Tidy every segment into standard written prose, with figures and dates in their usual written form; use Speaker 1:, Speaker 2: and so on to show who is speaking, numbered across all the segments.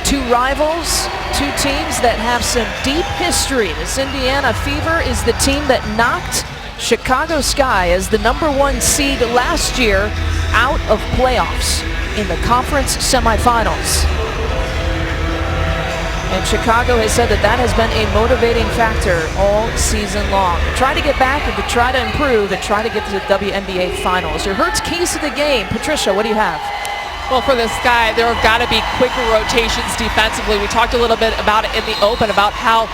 Speaker 1: two rivals, two teams that have some deep history. This Indiana Fever is the team that knocked Chicago Sky as the #1 seed last year out of playoffs in the conference semifinals. And Chicago has said that that has been a motivating factor all season long. To try to get back and to try to improve and try to get to the WNBA Finals. Your Hertz keys to the game. Patricia, what do you have?
Speaker 2: Well, for the Sky, there have got to be quicker rotations defensively. We talked a little bit about it in the open, about how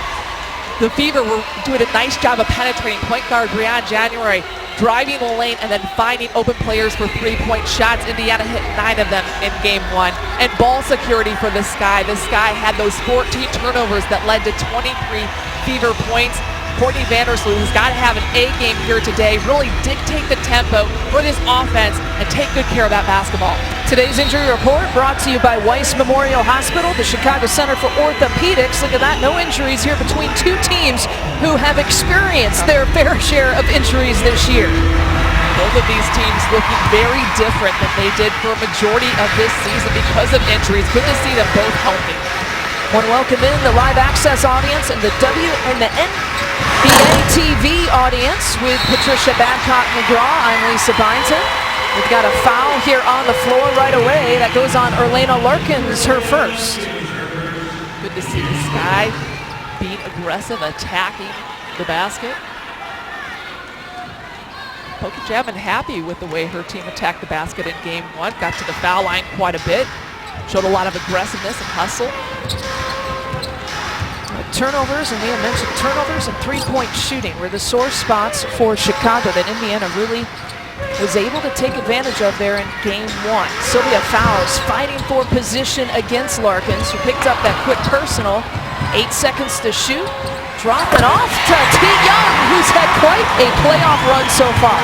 Speaker 2: the Fever were doing a nice job of penetrating. Point guard Brianne January driving the lane and then finding open players for three-point shots. Indiana hit 9 of them in game 1. And ball security for the Sky. The Sky had those 14 turnovers that led to 23 Fever points. Courtney Vandersloot has got to have an A game here today, really dictate the tempo for this offense and take good care of that basketball.
Speaker 1: Today's injury report brought to you by Weiss Memorial Hospital, the Chicago Center for Orthopedics. Look at that, no injuries here between two teams who have experienced their fair share of injuries this year.
Speaker 2: Both of these teams looking very different than they did for a majority of this season because of injuries. Good to see them both healthy.
Speaker 1: Want to welcome in the live access audience and the NBA TV audience with Patricia Babcock-McGraw. I'm Lisa Byington. We've got a foul here on the floor right away. That goes on Erlena Larkins, her first.
Speaker 2: Good to see the Sky being aggressive, attacking the basket. Pokajaman happy with the way her team attacked the basket in game 1. Got to the foul line quite a bit. Showed a lot of aggressiveness and hustle.
Speaker 1: Turnovers, and Leah mentioned turnovers and three-point shooting were the sore spots for Chicago that Indiana really was able to take advantage of there in game 1. Sylvia Fowles fighting for position against Larkins, who picked up that quick personal. 8 seconds to shoot. Drop it off to T. Young, who's had quite a playoff run so far.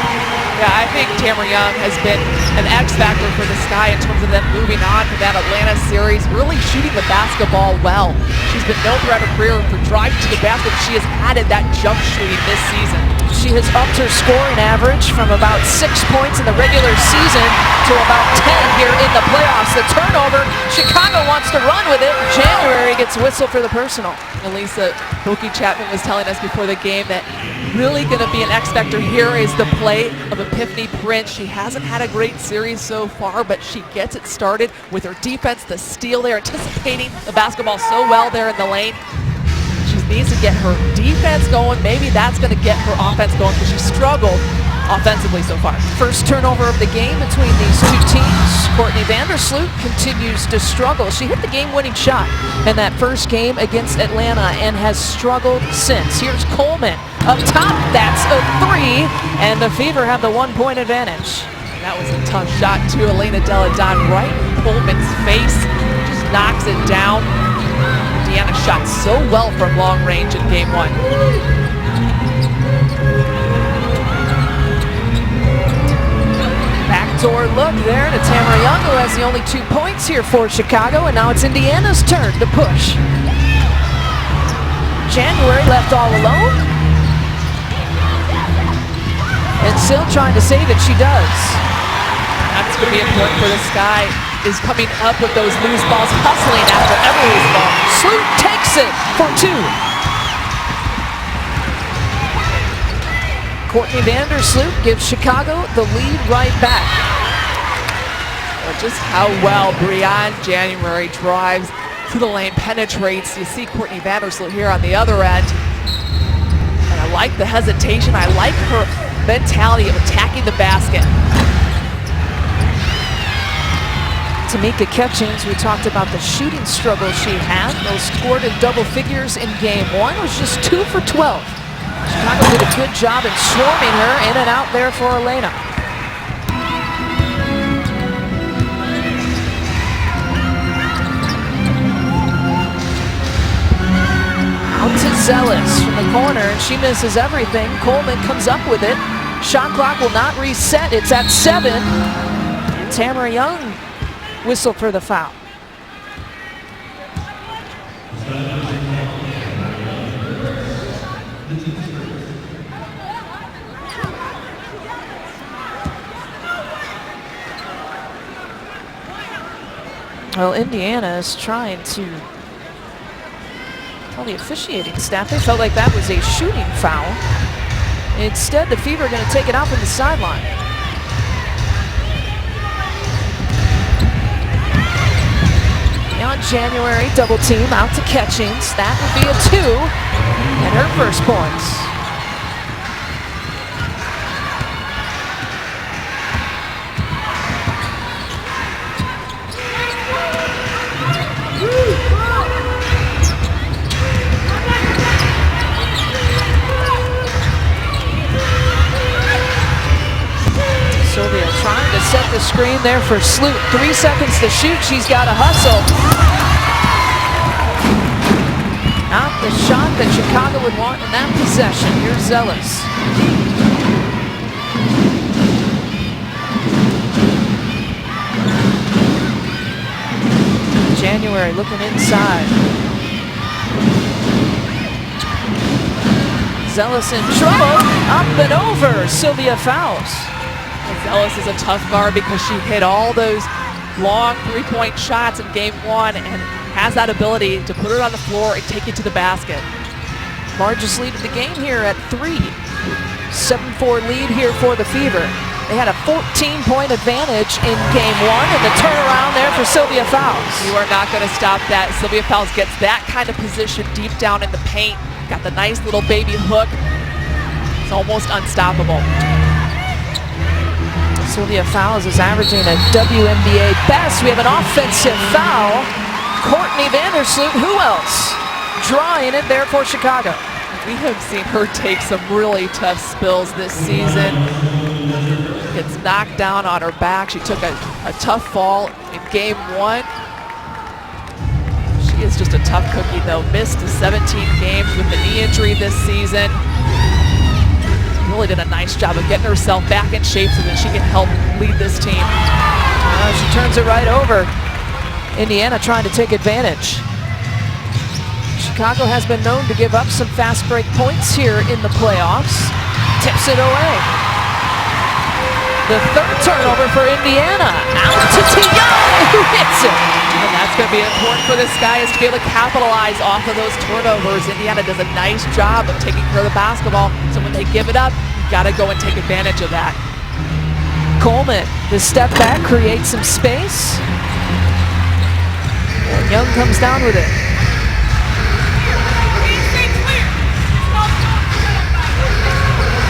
Speaker 2: Yeah, I think Tamara Young has been an X factor for the Sky in terms of them moving on to that Atlanta series, really shooting the basketball well. She's been known throughout her career for driving to the basket. She has added that jump shooting this season.
Speaker 1: She has upped her scoring average from about 6 points in the regular season to about 10 here in the playoffs. The turnover, Chicago wants to run with it. January gets whistled for the personal.
Speaker 2: And Lisa, Boki Chapman was telling us before the game that really going to be an X factor here is the play of Epiphany Prince. She hasn't had a great series so far, but she gets it started with her defense, the steal there, anticipating the basketball so well there in the lane. She needs to get her defense going. Maybe that's going to get her offense going because she struggled offensively so far.
Speaker 1: First turnover of the game between these two teams. Courtney Vandersloot continues to struggle. She hit the game-winning shot in that first game against Atlanta and has struggled since. Here's Coleman up top. That's a 3, and the Fever have the 1-point advantage.
Speaker 2: That was a tough shot too. Elena Deladon right in Coleman's face. Just knocks it down. Indiana shot so well from long range in game 1.
Speaker 1: Backdoor look there to Tamara Young, who has the only 2 points here for Chicago, and now it's Indiana's turn to push. January left all alone. And still trying to save it, she does.
Speaker 2: That's going to be important for the Sky, is coming up with those loose balls, hustling after every loose ball.
Speaker 1: Sloot takes it for 2. Courtney Vandersloot gives Chicago the lead right back.
Speaker 2: Well, just how well Brianne January drives to the lane, penetrates. You see Courtney Vandersloot here on the other end. And I like the hesitation. I like her mentality of attacking the basket.
Speaker 1: Tamika Catchings, we talked about the shooting struggle she had. Those scored in double figures in game 1 was just 2 for 12. Chicago did a good job in swarming her in and out there for Elena. Out to Zealous from the corner, and she misses everything. Coleman comes up with it. Shot clock will not reset. It's at 7. And Tamara Young whistled for the foul. Well, Indiana is trying to tell the officiating staff they felt like that was a shooting foul. Instead, the Fever are going to take it out from the sideline. On January, double team out to Catchings. That would be a 2 and her first points. Sylvia trying to set the screen there for Sloot. 3 seconds to shoot. She's got to hustle. Not the shot that Chicago would want in that possession. Here's Zealous. January looking inside. Zealous in trouble. Up and over. Sylvia fouls.
Speaker 2: Zealous is a tough guard because she hit all those long three-point shots in game 1 and has that ability to put it on the floor and take it to the basket.
Speaker 1: Largest lead of the game here at 3. 7-4 lead here for the Fever. They had a 14-point advantage in game 1, and the turnaround there for Sylvia Fowles.
Speaker 2: You are not going to stop that. Sylvia Fowles gets that kind of position deep down in the paint. Got the nice little baby hook. It's almost unstoppable.
Speaker 1: Sylvia Fowles is averaging a WNBA best. We have an offensive foul. Courtney Vandersloot, who else? Drawing it there for Chicago.
Speaker 2: We have seen her take some really tough spills this season. Gets knocked down on her back. She took a tough fall in game 1. She is just a tough cookie though. Missed 17 games with the knee injury this season. Really did a nice job of getting herself back in shape so that she can help lead this team.
Speaker 1: She turns it right over. Indiana trying to take advantage. Chicago has been known to give up some fast break points here in the playoffs. Tips it away. The third turnover for Indiana. Out to Young, who hits it.
Speaker 2: And that's going to be important for this guy, is to be able to capitalize off of those turnovers. Indiana does a nice job of taking care of the basketball, so when they give it up, you've got to go and take advantage of that.
Speaker 1: Coleman, the step back, creates some space. And Young comes down with it.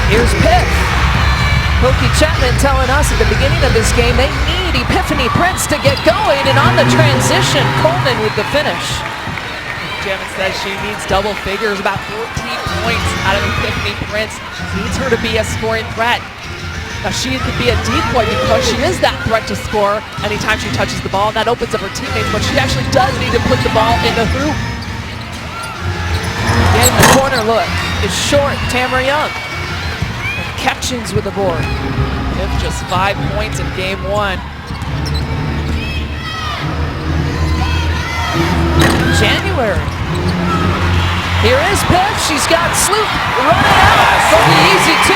Speaker 1: Here's Pitt. Pokey Chapman telling us at the beginning of this game they need Epiphany Prince to get going, and on the transition, Coleman with the finish.
Speaker 2: Jamin says she needs double figures, about 14 points out of Epiphany Prince. Needs her to be a scoring threat. Now she could be a decoy because she is that threat to score anytime she touches the ball, and that opens up her teammates, but she actually does need to put the ball in the hoop.
Speaker 1: Getting the corner look is short, Tamara Young. Catchings with the board.
Speaker 2: Piff just 5 points in game 1.
Speaker 1: January. Here is Piff. She's got Sloop running out for the easy 2.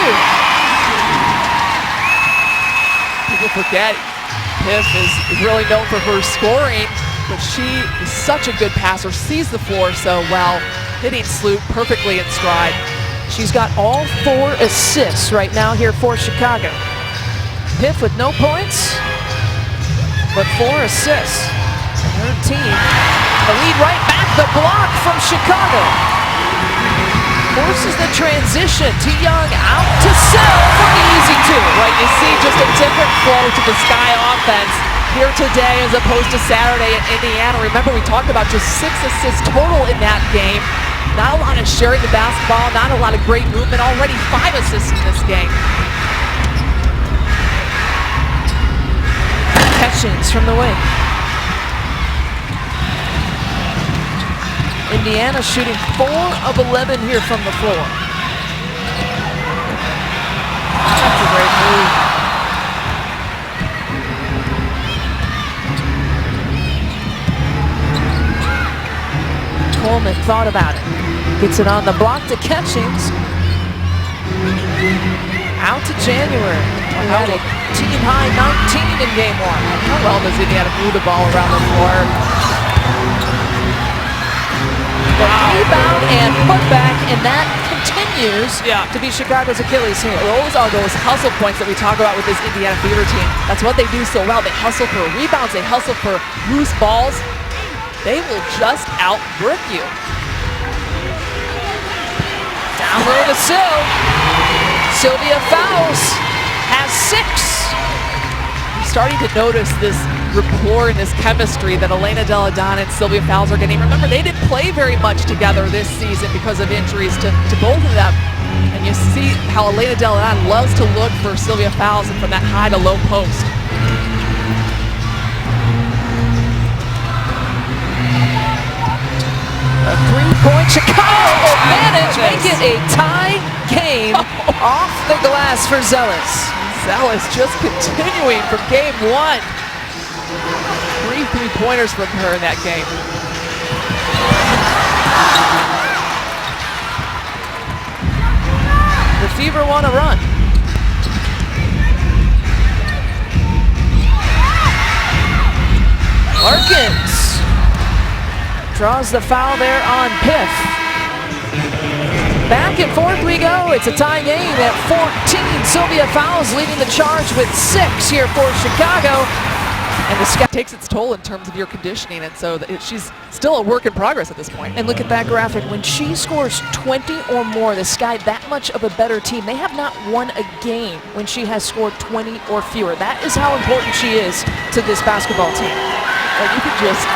Speaker 2: People forget Piff is really known for her scoring, but she is such a good passer, sees the floor so well, hitting Sloop perfectly in stride.
Speaker 1: She's got all 4 assists right now here for Chicago. Piff with no points, but 4 assists. And her team, the lead right back, the block from Chicago. Forces the transition to Young, out to Sell for the easy 2.
Speaker 2: Right, you see just a different flow to the Sky offense here today as opposed to Saturday in Indiana. Remember, we talked about just 6 assists total in that game. Not a lot of sharing the basketball, not a lot of great movement. Already 5 assists in this game.
Speaker 1: Catchings from the wing. Indiana shooting 4 of 11 here from the floor.
Speaker 2: That's a great move.
Speaker 1: Coleman thought about it. Gets it on the block to Catchings. out to January. We had a team high 19 in game 1.
Speaker 2: How well does Indiana move the ball around the floor?
Speaker 1: The rebound and putback, and that continues to be Chicago's Achilles heel.
Speaker 2: Those are those hustle points that we talk about with this Indiana Fever team. That's what they do so well. They hustle for rebounds. They hustle for loose balls. They will just out-brick you.
Speaker 1: Down low to Sil. Sylvia Fowles has 6.
Speaker 2: I'm starting to notice this rapport and this chemistry that Elena Delle Donne and Sylvia Fowles are getting. Remember, they didn't play very much together this season because of injuries to both of them. And you see how Elena Delle Donne loves to look for Sylvia Fowles and from that high to low post.
Speaker 1: A 3-point Chicago advantage, make it a tie game off the glass for Zealous.
Speaker 2: Zealous just continuing from game 1. 3 3-pointers from her in that game.
Speaker 1: The Fever want to run. Larkins draws the foul there on Piff. Back and forth we go. It's a tie game at 14. Sylvia Fowles leading the charge with 6 here for Chicago.
Speaker 2: And the scout takes its toll in terms of your conditioning, and so she's still a work in progress at this point.
Speaker 1: And look at that graphic. When she scores 20 or more, the Sky that much of a better team. They have not won a game when she has scored 20 or fewer. That is how important she is to this basketball team.
Speaker 2: Like, you can just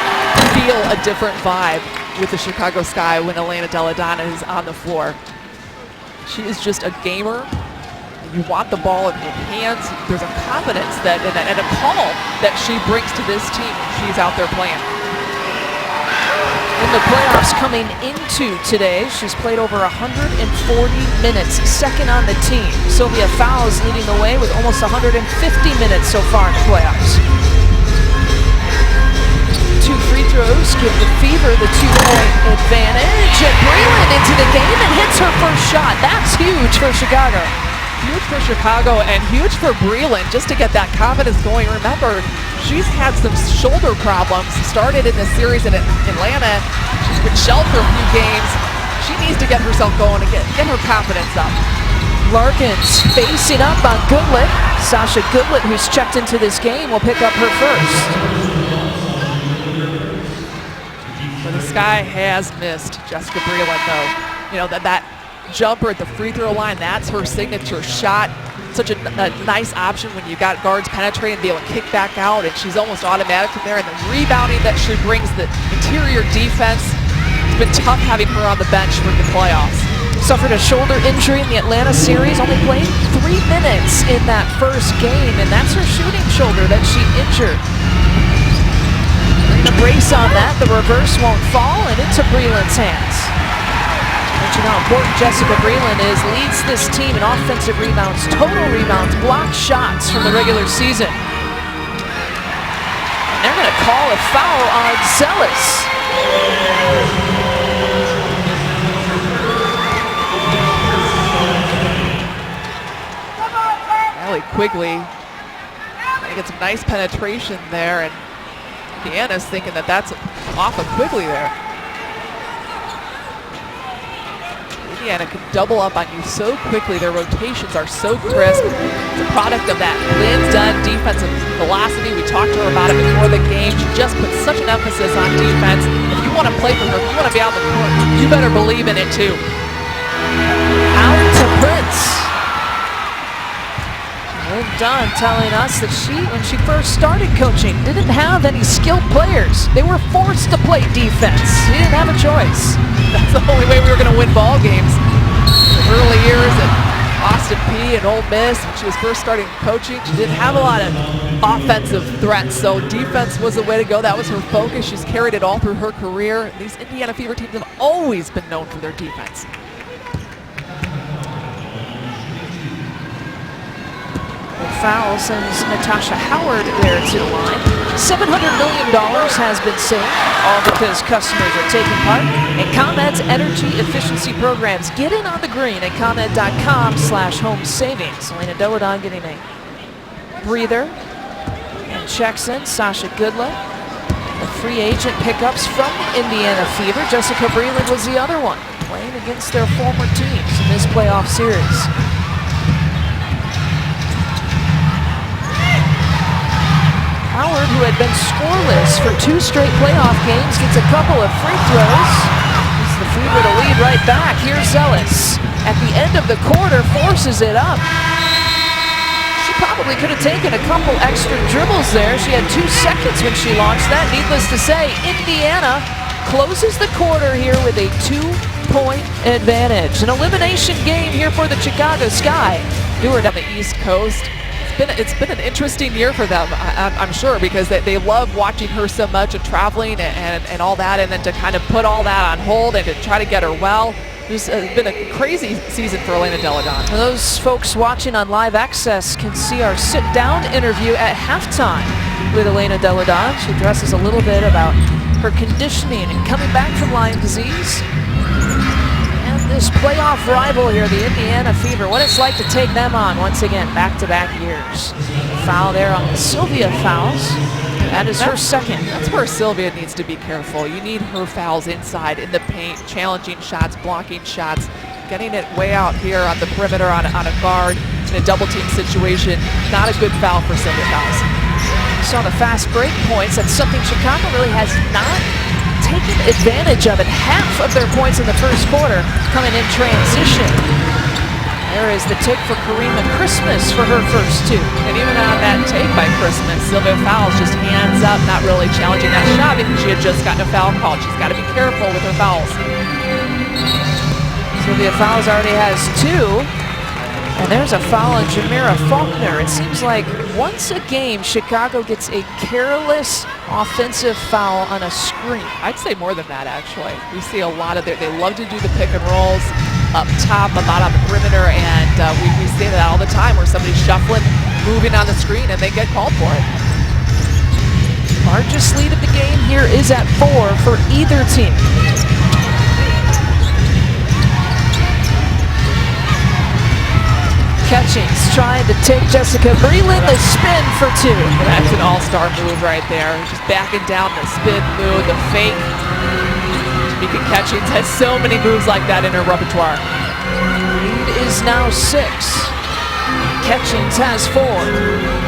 Speaker 2: feel a different vibe with the Chicago Sky when Elena Delle Donne is on the floor. She is just a gamer. You want the ball in your hands. There's a confidence that and a calm that she brings to this team when she's out there playing.
Speaker 1: In the playoffs coming into today, she's played over 140 minutes, second on the team. Sylvia Fowles leading the way with almost 150 minutes so far in the playoffs. 2 free throws give the Fever the 2-point advantage. And Breland into the game and hits her first shot. That's huge for Chicago.
Speaker 2: Huge for Chicago and huge for Breland just to get that confidence going. Remember, she's had some shoulder problems. Started in the series in Atlanta. She's been shelled for a few games. She needs to get herself going and get her confidence up.
Speaker 1: Larkins facing up on Goodlett. Sasha Goodlett, who's checked into this game, will pick up her first.
Speaker 2: But the Sky has missed Jessica Breland, though. You know, that jumper at the free throw line, that's her signature shot. Such a nice option when you got guards penetrating, be able to kick back out, and she's almost automatic from there. And the rebounding that she brings, the interior defense, it's been tough having her on the bench for the playoffs.
Speaker 1: Suffered a shoulder injury in the Atlanta series, only played 3 minutes in that first game, and that's her shooting shoulder that she injured. And the brace on that, the reverse won't fall, and into Breland's hands. Mention how important Jessica Breland is, leads this team in offensive rebounds, total rebounds, blocked shots from the regular season. And they're going to call a foul on Zealous.
Speaker 2: Allie Quigley trying to get some nice penetration there, and Deanna's thinking that that's off of Quigley there. Indiana can double up on you so quickly. Their rotations are so crisp. It's a product of that Lynn's done defensive velocity. We talked to her about it before the game. She just puts such an emphasis on defense. If you want to play for her, if you want to be out on the court, you better believe in it too.
Speaker 1: Out to Prince. Lynn Dunn telling us that when she first started coaching, didn't have any skilled players. They were forced to play defense. She didn't have a choice.
Speaker 2: That's the only way we were going to win ball games. The early years at Austin Peay and Ole Miss, when she was first starting coaching, she didn't have a lot of offensive threats, so defense was the way to go. That was her focus. She's carried it all through her career. These Indiana Fever teams have always been known for their defense.
Speaker 1: Foul sends Natasha Howard there to the line. $700 million has been saved, all because customers are taking part in ComEd's energy efficiency programs. Get in on the green at ComEd.com/home savings. Elena Deladon getting a breather and checks in. Sasha Goodlett, the free agent pickups from the Indiana Fever. Jessica Breland was the other one, playing against their former teams in this playoff series. Howard, who had been scoreless for 2 straight playoff games, gets a couple of free throws. It's the Fever to lead right back. Here's Ellis. At the end of the quarter, forces it up. She probably could have taken a couple extra dribbles there. She had 2 seconds when she launched that. Needless to say, Indiana closes the quarter here with a 2-point advantage. An elimination game here for the Chicago Sky.
Speaker 2: Newark on the East Coast. It's been an interesting year for them, I'm sure, because they love watching her so much and traveling and all that, and then to kind of put all that on hold and to try to get her well. It's been a crazy season for Elena Deladon.
Speaker 1: Those folks watching on live access can see our sit-down interview at halftime with Elena Deladon. She addresses a little bit about her conditioning and coming back from Lyme disease. This playoff rival here, the Indiana Fever, what it's like to take them on once again, back-to-back years. Foul there on Sylvia Fowles. That is her second.
Speaker 2: That's where Sylvia needs to be careful. You need her fouls inside in the paint, challenging shots, blocking shots, getting it way out here on the perimeter on a guard in a double-team situation. Not a good foul for Sylvia Fowles.
Speaker 1: Saw the fast break points. That's something Chicago really has not taken advantage of it. Half of their points in the first quarter coming in transition. There is the take for Karima Christmas for her first 2.
Speaker 2: And even on that take by Christmas, Sylvia Fowles just hands up, not really challenging that shot because she had just gotten a foul called. She's got to be careful with her fouls.
Speaker 1: Sylvia Fowles already has 2. And there's a foul on Jamira Faulkner. It seems like once a game, Chicago gets a careless offensive foul on a screen.
Speaker 2: I'd say more than that, actually. We see a lot of they love to do the pick and rolls up top, about on the perimeter, and we see that all the time where somebody's shuffling, moving on the screen, and they get called for it.
Speaker 1: Largest lead of the game here is at 4 for either team. Catchings trying to take Jessica Breland, the spin for 2.
Speaker 2: That's an all-star move right there. Just backing down the spin move, the fake. Tamika Catchings has so many moves like that in her repertoire.
Speaker 1: Lead is now 6. Catchings has 4.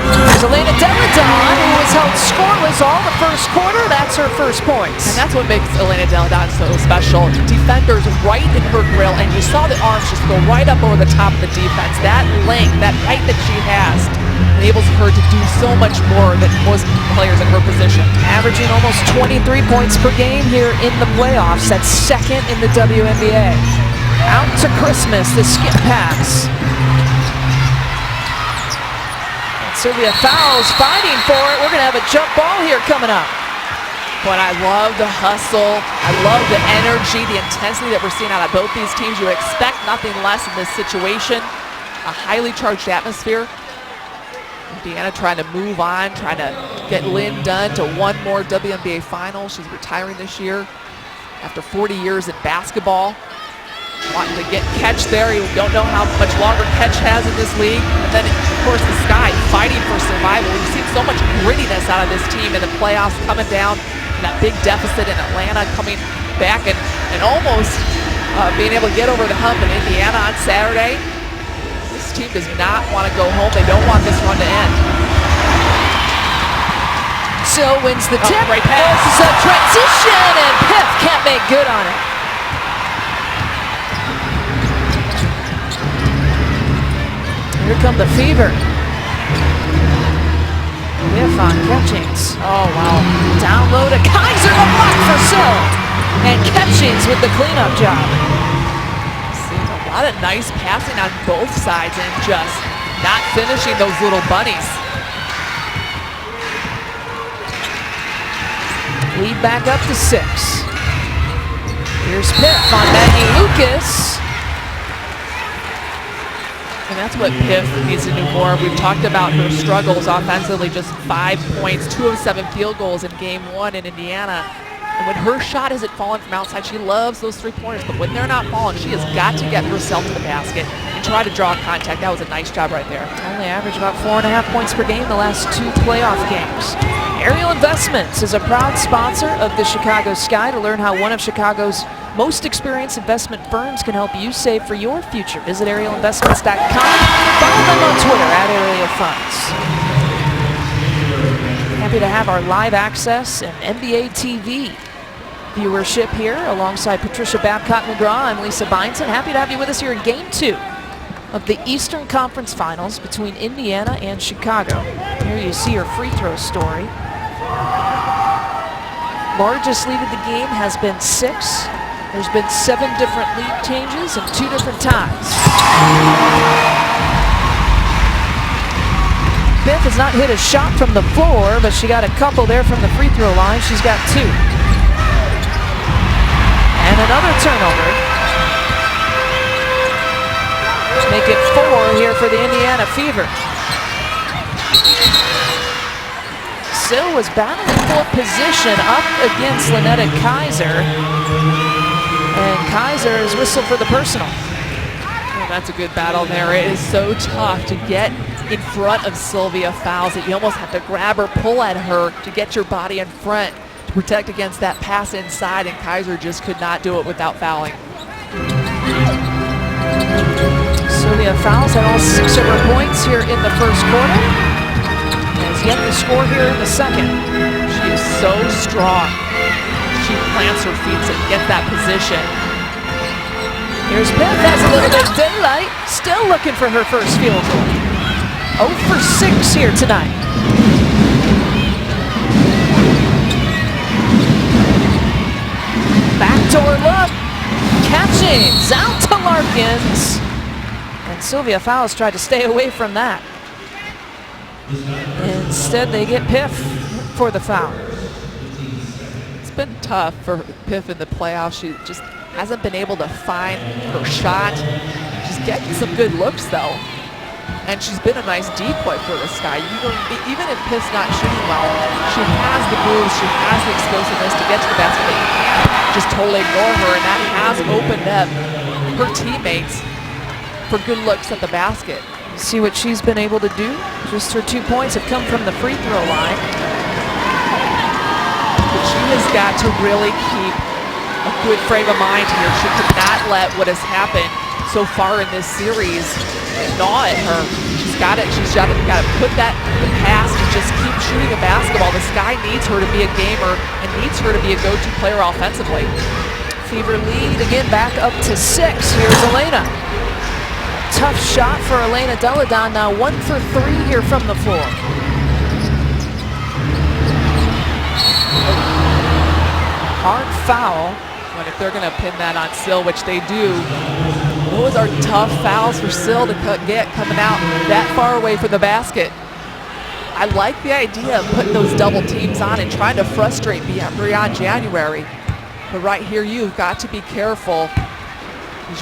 Speaker 1: There's Elena Deladon, who was held scoreless all the first quarter. That's her first points.
Speaker 2: And that's what makes Elena Deladon so special. Defenders right in her grill, and you saw the arms just go right up over the top of the defense. That length, that height that she has, enables her to do so much more than most players in her position.
Speaker 1: Averaging almost 23 points per game here in the playoffs. That's second in the WNBA. Out to Christmas, the skip pass. Sylvia Fowles fighting for it. We're going to have a jump ball here coming up.
Speaker 2: But I love the hustle. I love the energy, the intensity that we're seeing out of both these teams. You expect nothing less in this situation. A highly charged atmosphere. Indiana trying to move on, trying to get Lynn Dunn to one more WNBA final. She's retiring this year after 40 years in basketball. Wanting to get Catch there. You don't know how much longer Catch has in this league. And then, of course, the Sky fighting for survival. We've seen so much grittiness out of this team in the playoffs, coming down in that big deficit in Atlanta, coming back and almost being able to get over the hump in Indiana on Saturday. This team does not want to go home. They don't want this run to end.
Speaker 1: Sill wins the tip.
Speaker 2: Great pass.
Speaker 1: This is a transition, and Piff can't make good on it. Here come the Fever. Whiff on Catchings.
Speaker 2: Oh, wow.
Speaker 1: Down low to Kaiser, a block for Sill. And Catchings with the cleanup job.
Speaker 2: Seeing a lot of nice passing on both sides and just not finishing those little bunnies.
Speaker 1: Lead back up to 6. Here's Piff on Maggie Lucas.
Speaker 2: And that's what Piff needs to do more. We've talked about her struggles offensively, just 5 points, 2 of 7 field goals in game 1 in Indiana. And when her shot isn't falling from outside, she loves those 3-pointers, but when they're not falling, she has got to get herself to the basket and try to draw contact. That was a nice job right there.
Speaker 1: Only averaged about 4.5 points per game the last 2 playoff games. Ariel Investments is a proud sponsor of the Chicago Sky. To learn how one of Chicago's most experienced investment firms can help you save for your future, visit arielinvestments.com. Follow them on Twitter @ArielFunds. Happy to have our live access and NBA TV viewership here alongside Patricia Babcock-McGraw. I'm Lisa Beinson. Happy to have you with us here in Game 2 of the Eastern Conference Finals between Indiana and Chicago. Here you see her free throw story. Largest lead of the game has been 6. There's been 7 different lead changes and 2 different ties. Biff has not hit a shot from the floor, but she got a couple there from the free throw line. She's got 2. And another turnover. Make it 4 here for the Indiana Fever. Sill was battling for position up against Lynetta Kaiser. And Kaiser is whistled for the personal.
Speaker 2: Oh, that's a good battle there. It is so tough to get in front of Sylvia Fowles that you almost have to grab her, pull at her to get your body in front to protect against that pass inside, and Kaiser just could not do it without fouling.
Speaker 1: Sylvia Fowles had all 6 of her points here in the first quarter. Has yet to score here in the second.
Speaker 2: She is so strong. She plants her feet to get that position.
Speaker 1: Here's Beth, has a little bit of daylight. Still looking for her first field goal. 0 for 6 here tonight. Backdoor look. Catchings out to Larkins. And Sylvia Fowles tried to stay away from that. Instead, they get Piff for the foul.
Speaker 2: It's been tough for Piff in the playoffs. She just hasn't been able to find her shot. She's getting some good looks, though. And she's been a nice decoy for this guy. Even if Piff's not shooting well, she has the moves, she has the explosiveness to get to the basket. But you can't just totally ignore her, and that has opened up her teammates for good looks at the basket.
Speaker 1: See what she's been able to do? Just her 2 points have come from the free throw line.
Speaker 2: But she has got to really keep a good frame of mind here. She cannot let what has happened so far in this series gnaw at her. She's got to put that in the past and just keep shooting a basketball. This guy needs her to be a gamer and needs her to be a go-to player offensively.
Speaker 1: Fever lead again back up to 6. Here's Elena. Tough shot for Elena Deladon, now 1 for 3 here from the floor. Hard foul.
Speaker 2: But if they're going to pin that on Sill, which they do, those are tough fouls for Sill to get coming out that far away from the basket. I like the idea of putting those double teams on and trying to frustrate beyond January. But right here, you've got to be careful.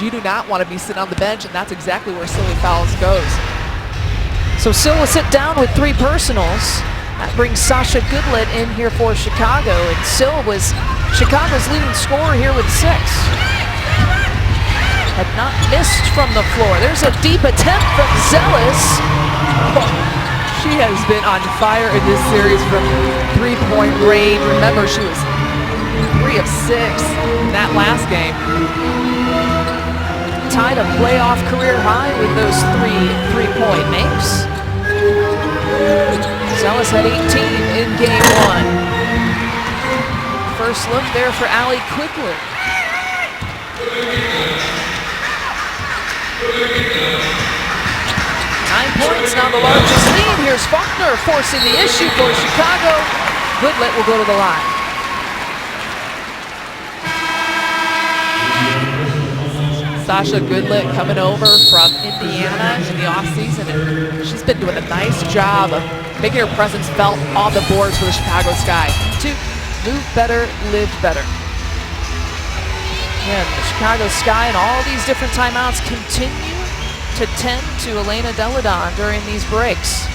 Speaker 2: You do not want to be sitting on the bench, and that's exactly where Sylvia Fowles goes.
Speaker 1: So Sill will sit down with 3 personals. That brings Sasha Goodlet in here for Chicago, and Sill was Chicago's leading scorer here with 6. Had not missed from the floor. There's a deep attempt from Zealous.
Speaker 2: She has been on fire in this series from 3-point range. Remember, she was 3 of 6 in that last game.
Speaker 1: Tied a playoff career high with those 3 3-point makes. Zealous had 18 in game 1. First look there for Allie Quickly. 9 points, now the largest lead. Here's Faulkner forcing the issue for Chicago. Goodlet will go to the line.
Speaker 2: Sasha Goodlet coming over from Indiana in the offseason, and she's been doing a nice job of making her presence felt on the boards for the Chicago Sky.
Speaker 1: To move better, live better. Again, the Chicago Sky and all these different timeouts continue to 10 to Elena Deladon during these breaks.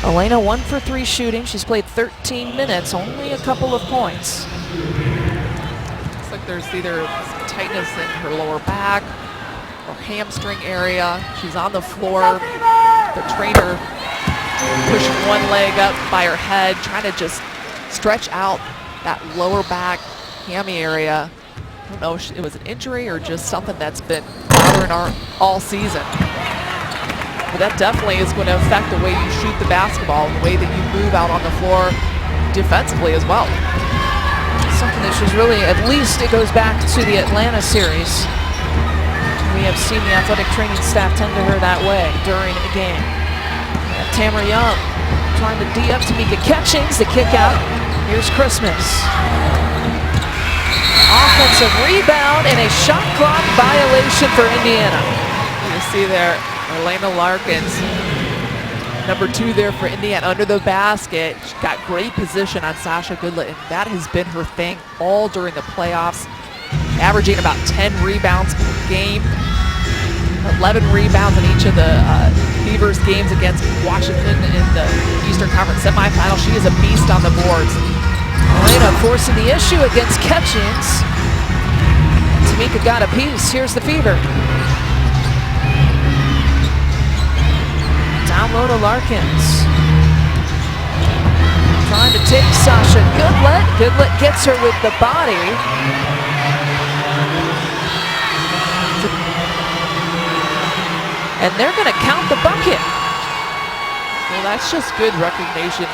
Speaker 1: Elena 1 for 3 shooting. She's played 13 minutes, only a couple of points.
Speaker 2: Looks like there's either some tightness in her lower back or hamstring area. She's on the floor. The trainer pushing one leg up by her head, trying to just stretch out that lower back hammy area. I don't know if it was an injury or just something that's been bothering her all season. But that definitely is going to affect the way you shoot the basketball, the way that you move out on the floor defensively as well.
Speaker 1: Something that she's really, at least it goes back to the Atlanta series. We have seen the athletic training staff tend to her that way during a game. Tamara Young trying to D up Tamika Catchings, the kick out. Here's Christmas. Offensive rebound and a shot clock violation for Indiana.
Speaker 2: You see there, Elena Larkins, number 2 there for Indiana under the basket. She got great position on Sasha Goodlet, and that has been her thing all during the playoffs, averaging about 10 rebounds per game, 11 rebounds in each of the Fever's games against Washington in the Eastern Conference semifinal. She is a beast on the boards.
Speaker 1: Elena forcing the issue against Catchings. Tamika got a piece. Here's the Fever. Down low to Larkins. Trying to take Sasha Goodlet. Goodlet gets her with the body. And they're going to count the bucket.
Speaker 2: Well, that's just good recognition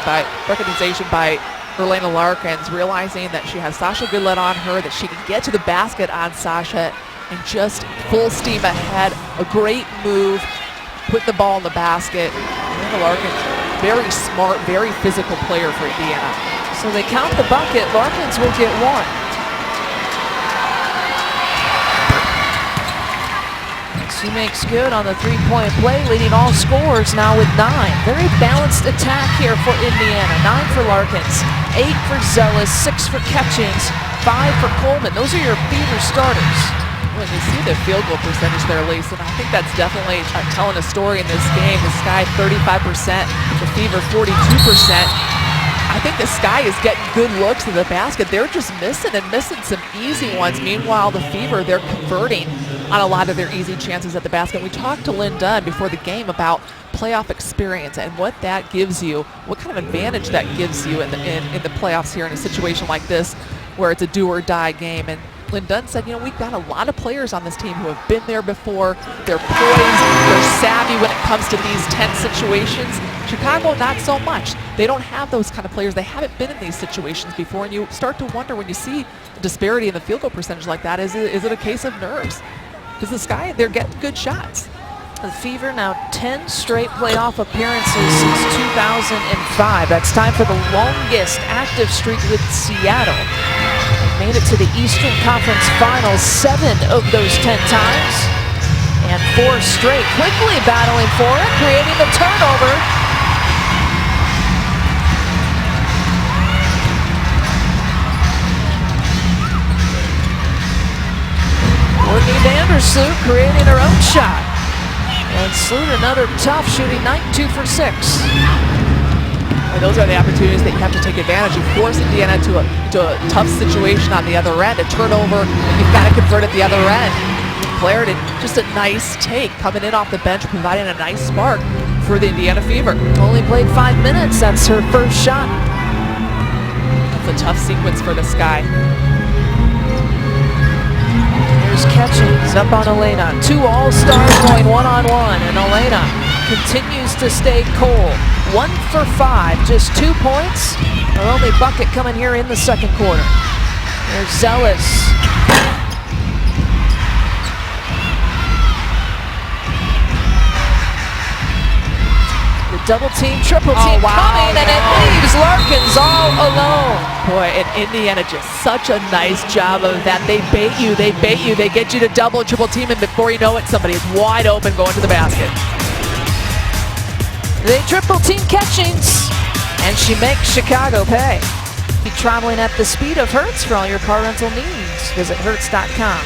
Speaker 2: by Elena Larkins, realizing that she has Sasha Goodlet on her, that she can get to the basket on Sasha, and just full steam ahead. A great move, put the ball in the basket. Elena Larkins, very smart, very physical player for Indiana.
Speaker 1: So they count the bucket. Larkins will get 1. She makes good on the 3-point play, leading all scorers now with 9. Very balanced attack here for Indiana. 9 for Larkins, 8 for Zealous, 6 for Catchings, 5 for Coleman. Those are your Fever starters.
Speaker 2: When you see the field goal percentage there, Lisa, and I think that's definitely telling a story in this game. The Sky 35%, the Fever 42%. I think the Sky is getting good looks at the basket. They're just missing some easy ones. Meanwhile, the Fever, they're converting on a lot of their easy chances at the basket. We talked to Lynn Dunn before the game about playoff experience and what that gives you, what kind of advantage that gives you in the playoffs here in a situation like this where it's a do or die game. And Lynn Dunn said, we've got a lot of players on this team who have been there before. They're poised, they're savvy when it comes to these tense situations. Chicago, not so much. They don't have those kind of players. They haven't been in these situations before, and you start to wonder when you see a disparity in the field goal percentage like that, is it a case of nerves? Because the Sky, they're getting good shots.
Speaker 1: The Fever now 10 straight playoff appearances since 2005. That's time for the longest active streak with Seattle. They made it to the Eastern Conference Finals 7 of those 10 times. And 4 straight, quickly battling for it, creating the turnover. Courtney Vandersloot creating her own shot. And Sloot, another tough, shooting 2 for 6.
Speaker 2: And those are the opportunities that you have to take advantage. You force Indiana to a tough situation on the other end, a turnover, and you've got to convert at the other end. Clarendon, just a nice take, coming in off the bench, providing a nice spark for the Indiana Fever.
Speaker 1: Only played 5 minutes, that's her first shot.
Speaker 2: That's a tough sequence for the Sky.
Speaker 1: Here's Catchings up on Elena. 2 all-stars going one-on-one, and Elena continues to stay cold. 1 for 5, just 2 points. Her only bucket coming here in the second quarter. There's Zealous. The double team, triple team coming, and it leaves Larkins all alone.
Speaker 2: Boy, and Indiana just such a nice job of that. They bait you, they get you to double and triple team, and before you know it, somebody is wide open going to the basket.
Speaker 1: They triple team Catchings, and she makes Chicago pay. Be traveling at the speed of Hertz for all your car rental needs. Visit Hertz.com.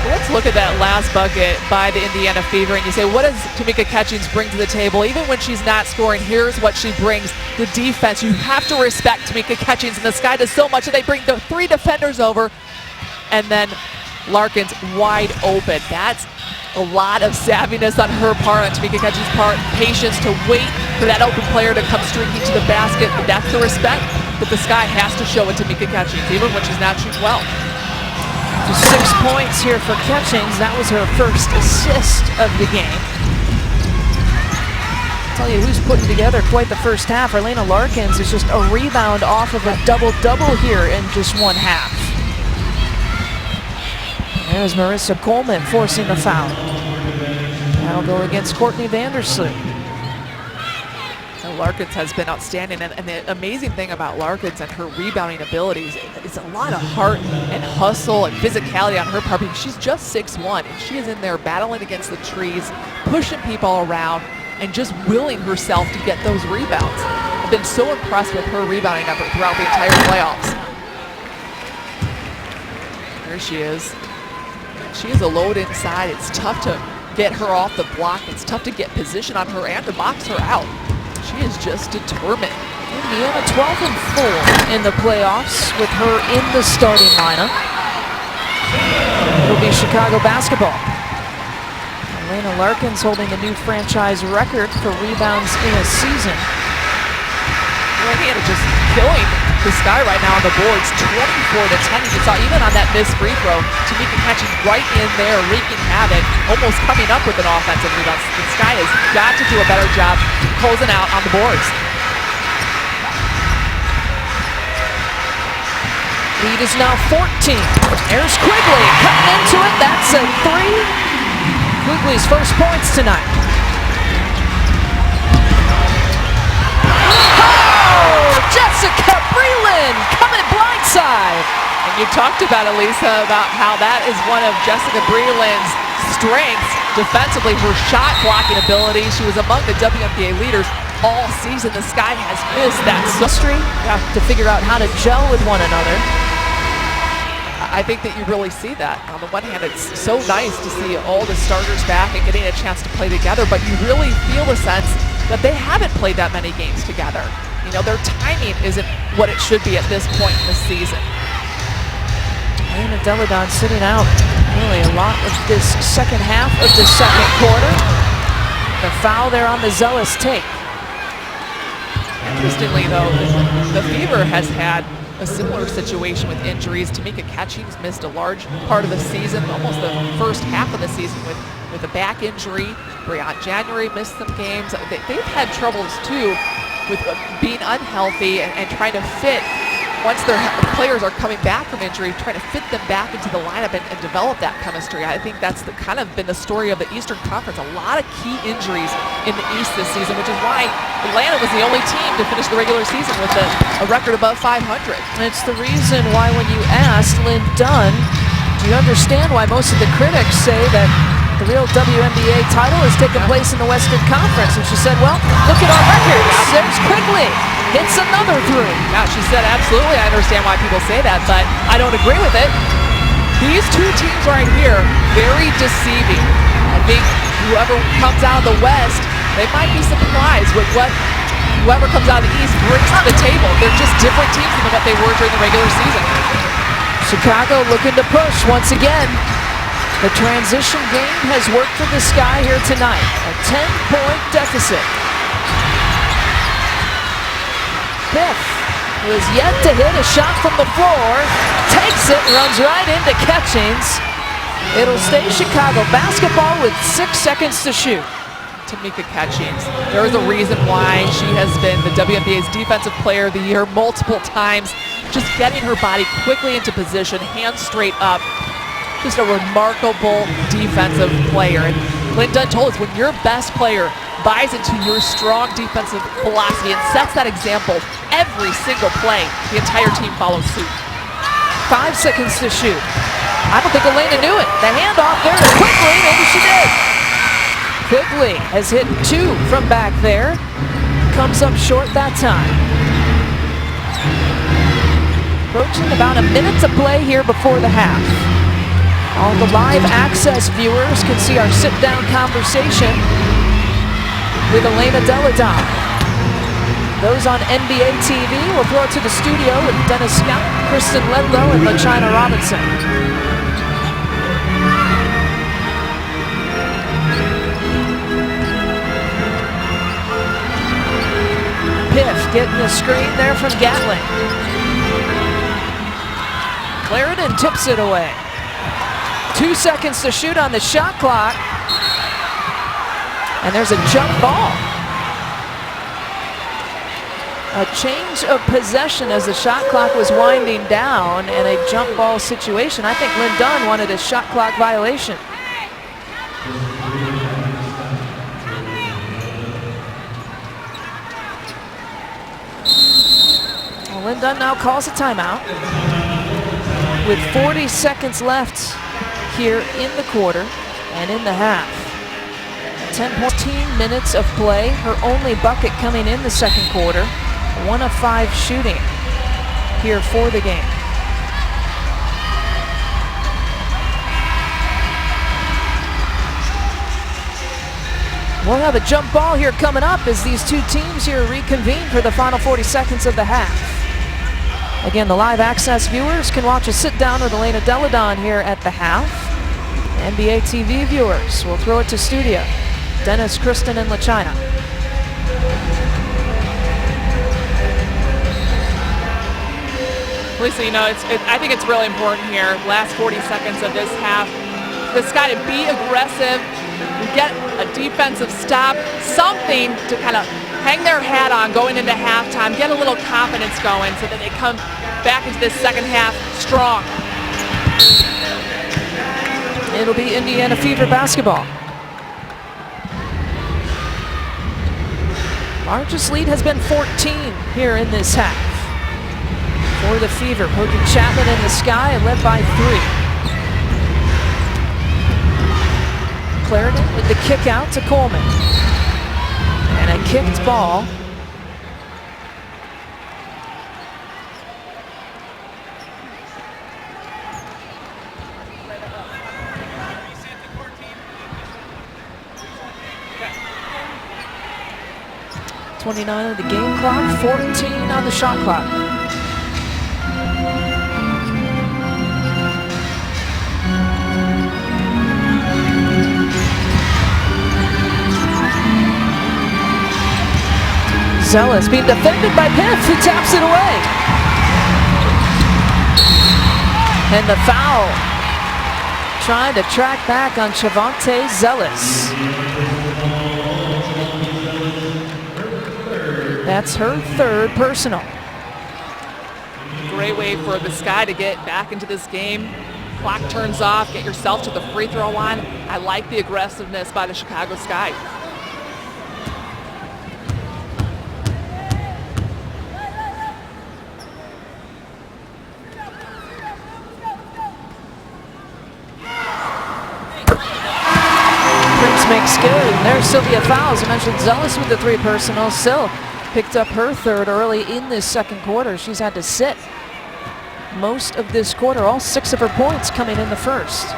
Speaker 2: Let's look at that last bucket by the Indiana Fever, and you say, what does Tamika Catchings bring to the table? Even when she's not scoring, here's what she brings. The defense. You have to respect Tamika Catchings, and the Sky does so much that they bring the 3 defenders over, and then Larkins wide open. That's a lot of savviness on her part, on Tamika Catchings' part, patience to wait for that open player to come streaking to the basket. But that's the respect that the Sky has to show with Tamika Catchings, even when she's not shooting well.
Speaker 1: Just 6 points here for Catchings. That was her first assist of the game. I'll tell you who's putting together quite the first half. Arlena Larkins is just a rebound off of a double-double here in just one half. There's Marissa Coleman forcing the foul. That'll go against Courtney Vandersloot.
Speaker 2: Larkins has been outstanding, and the amazing thing about Larkins and her rebounding abilities is a lot of heart and hustle and physicality on her part, because she's just 6'1", and she is in there battling against the trees, pushing people around, and just willing herself to get those rebounds. I've been so impressed with her rebounding effort throughout the entire playoffs. There she is. She is a load inside. It's tough to get her off the block. It's tough to get position on her and to box her out. She is just determined.
Speaker 1: Indiana 12-4 in the playoffs with her in the starting lineup. It'll be Chicago basketball. Arlena Larkins holding the new franchise record for rebounds in a season.
Speaker 2: Indiana just killing the Sky right now on the boards, 24-10. You saw even on that missed free throw, Tamika Catchings right in there, wreaking havoc, almost coming up with an offensive rebound. The Sky has got to do a better job closing out on the boards.
Speaker 1: Lead is now 14. There's Quigley cutting into it. That's a 3. Quigley's first points tonight. Jessica Breland coming blindside.
Speaker 2: And you talked about, Elisa, about how that is one of Jessica Breland's strengths defensively, her shot blocking ability. She was among the WNBA leaders all season. The Sky has missed that history
Speaker 1: to figure out how to gel with one another.
Speaker 2: I think that you really see that. On the one hand, it's so nice to see all the starters back and getting a chance to play together, but you really feel the sense that they haven't played that many games together. You know, their timing isn't what it should be at this point in the season.
Speaker 1: Elena Deladon sitting out really a lot of this second half of the second quarter. The foul there on the Zealous take.
Speaker 2: Interestingly, though, the Fever has had a similar situation with injuries. Tamika Catchings missed a large part of the season, almost the first half of the season with a back injury. Breanne January missed some games. They've had troubles, too, with being unhealthy and trying to fit, once their players are coming back from injury, trying to fit them back into the lineup and develop that chemistry. I think that's kind of been the story of the Eastern Conference. A lot of key injuries in the East this season, which is why Atlanta was the only team to finish the regular season with a record above 500.
Speaker 1: It's the reason why when you asked Lynn Dunn, do you understand why most of the critics say that the real WNBA title has taken place in the Western Conference? And she said, well, look at our records. There's Quigley. Hits another 3.
Speaker 2: Yeah, she said, absolutely, I understand why people say that, but I don't agree with it. These two teams right here, very deceiving. I think whoever comes out of the West, they might be surprised with what whoever comes out of the East brings to the table. They're just different teams than what they were during the regular season.
Speaker 1: Chicago looking to push once again. The transition game has worked for the Sky here tonight. A 10-point deficit. Biff, who has yet to hit a shot from the floor, takes it, runs right into Catchings. It'll stay Chicago basketball with 6 seconds to shoot.
Speaker 2: Tamika Catchings, there is a reason why she has been the WNBA's Defensive Player of the Year multiple times. Just getting her body quickly into position, hands straight up. Just a remarkable defensive player. And Lynn Dunn told us, when your best player buys into your strong defensive philosophy and sets that example every single play, the entire team follows suit.
Speaker 1: 5 seconds to shoot. I don't think Elena knew it. The handoff there to Quigley, maybe she did. Quigley has hit 2 from back there. Comes up short that time. Approaching about a minute to play here before the half. All the live access viewers can see our sit-down conversation with Elena Deladon. Those on NBA TV will throw it to the studio with Dennis Scott, Kristen Ledlow, and LaChina Robinson. Piff getting the screen there from Gatling. Clarendon tips it away. 2 seconds to shoot on the shot clock. And there's a jump ball. A change of possession as the shot clock was winding down and a jump ball situation. I think Lynn Dunn wanted a shot clock violation. Well, Lynn Dunn now calls a timeout. With 40 seconds left here in the quarter and in the half. 10-14 minutes of play. Her only bucket coming in the second quarter. 1 of 5 shooting here for the game. We'll have a jump ball here coming up as these two teams here reconvene for the final 40 seconds of the half. Again, the live access viewers can watch a sit-down with Elena Deladon here at the half. NBA TV viewers will throw it to studio. Dennis, Kristen, and LaChina.
Speaker 2: Lisa, you know, I think it's really important here, last 40 seconds of this half, for this guy to be aggressive, get a defensive stop, something to kind of hang their hat on going into halftime, get a little confidence going so that they come back into this second half strong.
Speaker 1: It'll be Indiana Fever basketball. Largest lead has been 14 here in this half. For the Fever, poking Chapman in the sky and led by 3. Clarendon with the kick out to Coleman. And a kicked ball. .29 on the game clock, 14 on the shot clock. Zealous being defended by Piff, who taps it away. And the foul. Trying to track back on Chavante Zealous. That's her 3rd personal.
Speaker 2: Great way for the Sky to get back into this game. Clock turns off, get yourself to the free throw line. I like the aggressiveness by the Chicago Sky.
Speaker 1: Makes good. And there's Sylvia Fowles. I mentioned Zealous with the 3 personal. Sil picked up her 3rd early in this second quarter. She's had to sit most of this quarter. All 6 of her points coming in the first.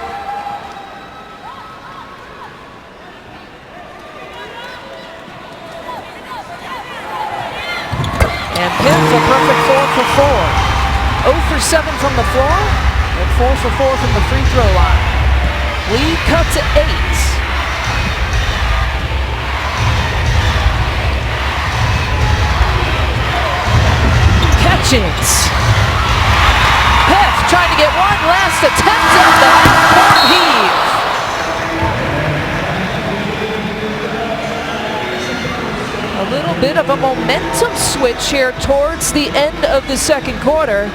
Speaker 1: And Piff a perfect 4 for 4. 0 for 7 from the floor and 4 for 4 from the free throw line. Lead cut to 8. Piff trying to get one last attempt at the half-court heave. A little bit of a momentum switch here towards the end of the second quarter.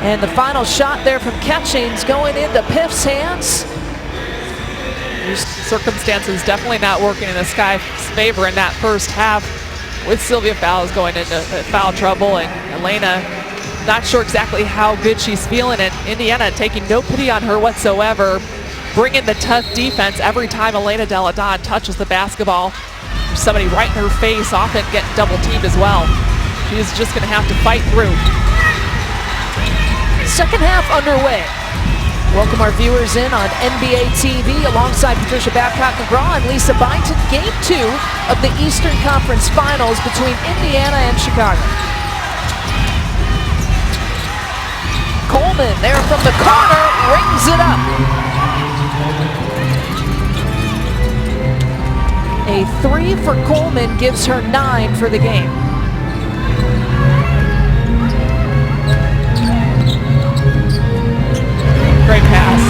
Speaker 1: And the final shot there from Catchings going into Piff's hands.
Speaker 2: These circumstances definitely not working in the Sky's favor in that first half, with Sylvia Fowles going into foul trouble and Elena not sure exactly how good she's feeling, and Indiana taking no pity on her whatsoever, bringing the tough defense every time Elena Deladon touches the basketball. There's somebody right in her face, often getting double teamed as well. She's just going to have to fight through.
Speaker 1: Second half underway. Welcome our viewers in on NBA TV alongside Patricia Babcock-McGraw and Lisa Byington. Game 2 of the Eastern Conference Finals between Indiana and Chicago. Coleman there from the corner, rings it up. A 3 for Coleman gives her 9 for the game.
Speaker 2: Great pass.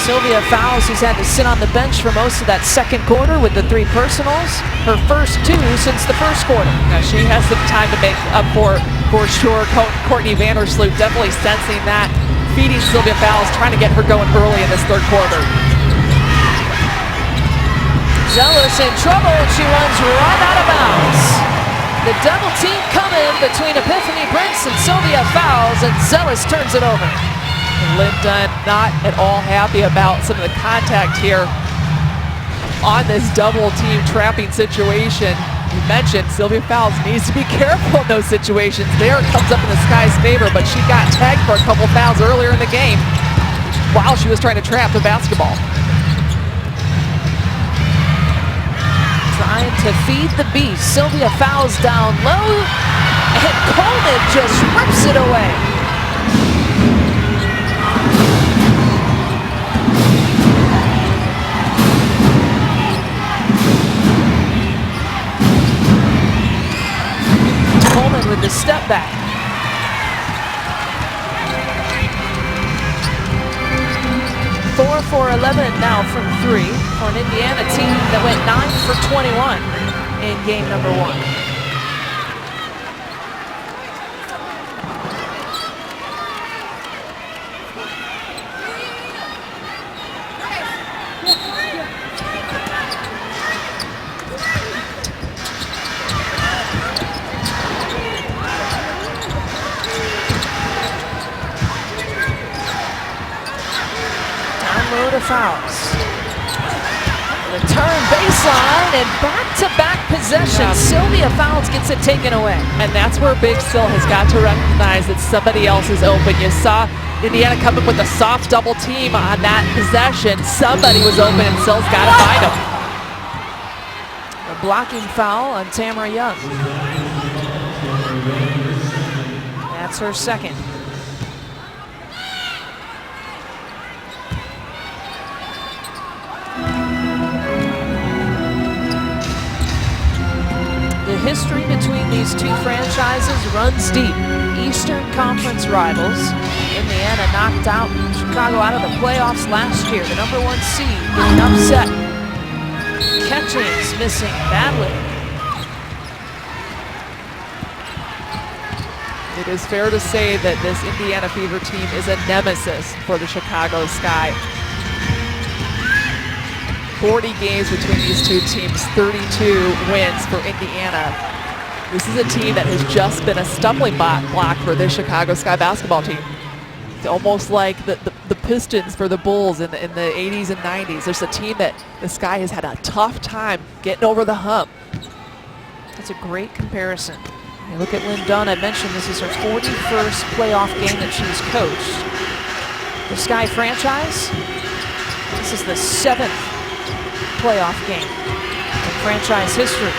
Speaker 1: Sylvia Fowles, who's had to sit on the bench for most of that second quarter with the 3 personals. Her first 2 since the first quarter.
Speaker 2: Now she has some time to make up for sure. Courtney Vandersloot definitely sensing that. Feeding Sylvia Fowles, trying to get her going early in this third quarter.
Speaker 1: Zealous in trouble, and she runs right out of bounds. The double team coming between Epiphany Prince and Sylvia Fowles, and Zealous turns it over.
Speaker 2: Lynn Dunn not at all happy about some of the contact here on this double team trapping situation. You mentioned Sylvia Fowles needs to be careful in those situations. There it comes up in the Sky's favor, but she got tagged for a couple fouls earlier in the game while she was trying to trap the basketball.
Speaker 1: Trying to feed the beast. Sylvia Fowles down low, and Coleman just rips it away. Coleman with the step back. Four for 11 now from 3 for an Indiana team that went 9 for 21 in game number 1. Fouls. Return baseline and back-to-back possession.
Speaker 2: Yeah.
Speaker 1: Sylvia Fowles gets it taken away.
Speaker 2: And that's where Big Sil has got to recognize that somebody else is open. You saw Indiana come up with a soft double team on that possession. Somebody was open and Sil's got to find him.
Speaker 1: A blocking foul on Tamara Young. That's her second. The history between these two franchises runs deep. Eastern Conference rivals. Indiana knocked out Chicago out of the playoffs last year. The #1 seed getting upset. Catchings missing badly.
Speaker 2: It is fair to say that this Indiana Fever team is a nemesis for the Chicago Sky. 40 games between these two teams, 32 wins for Indiana. This is a team that has just been a stumbling block for this Chicago Sky basketball team. It's almost like the Pistons for the Bulls in the 80s and 90s. There's a team that the Sky has had a tough time getting over the hump.
Speaker 1: That's a great comparison. You look at Lynn Dunn. I mentioned this is her 41st playoff game that she's coached. The Sky franchise, this is the 7th playoff game in franchise history.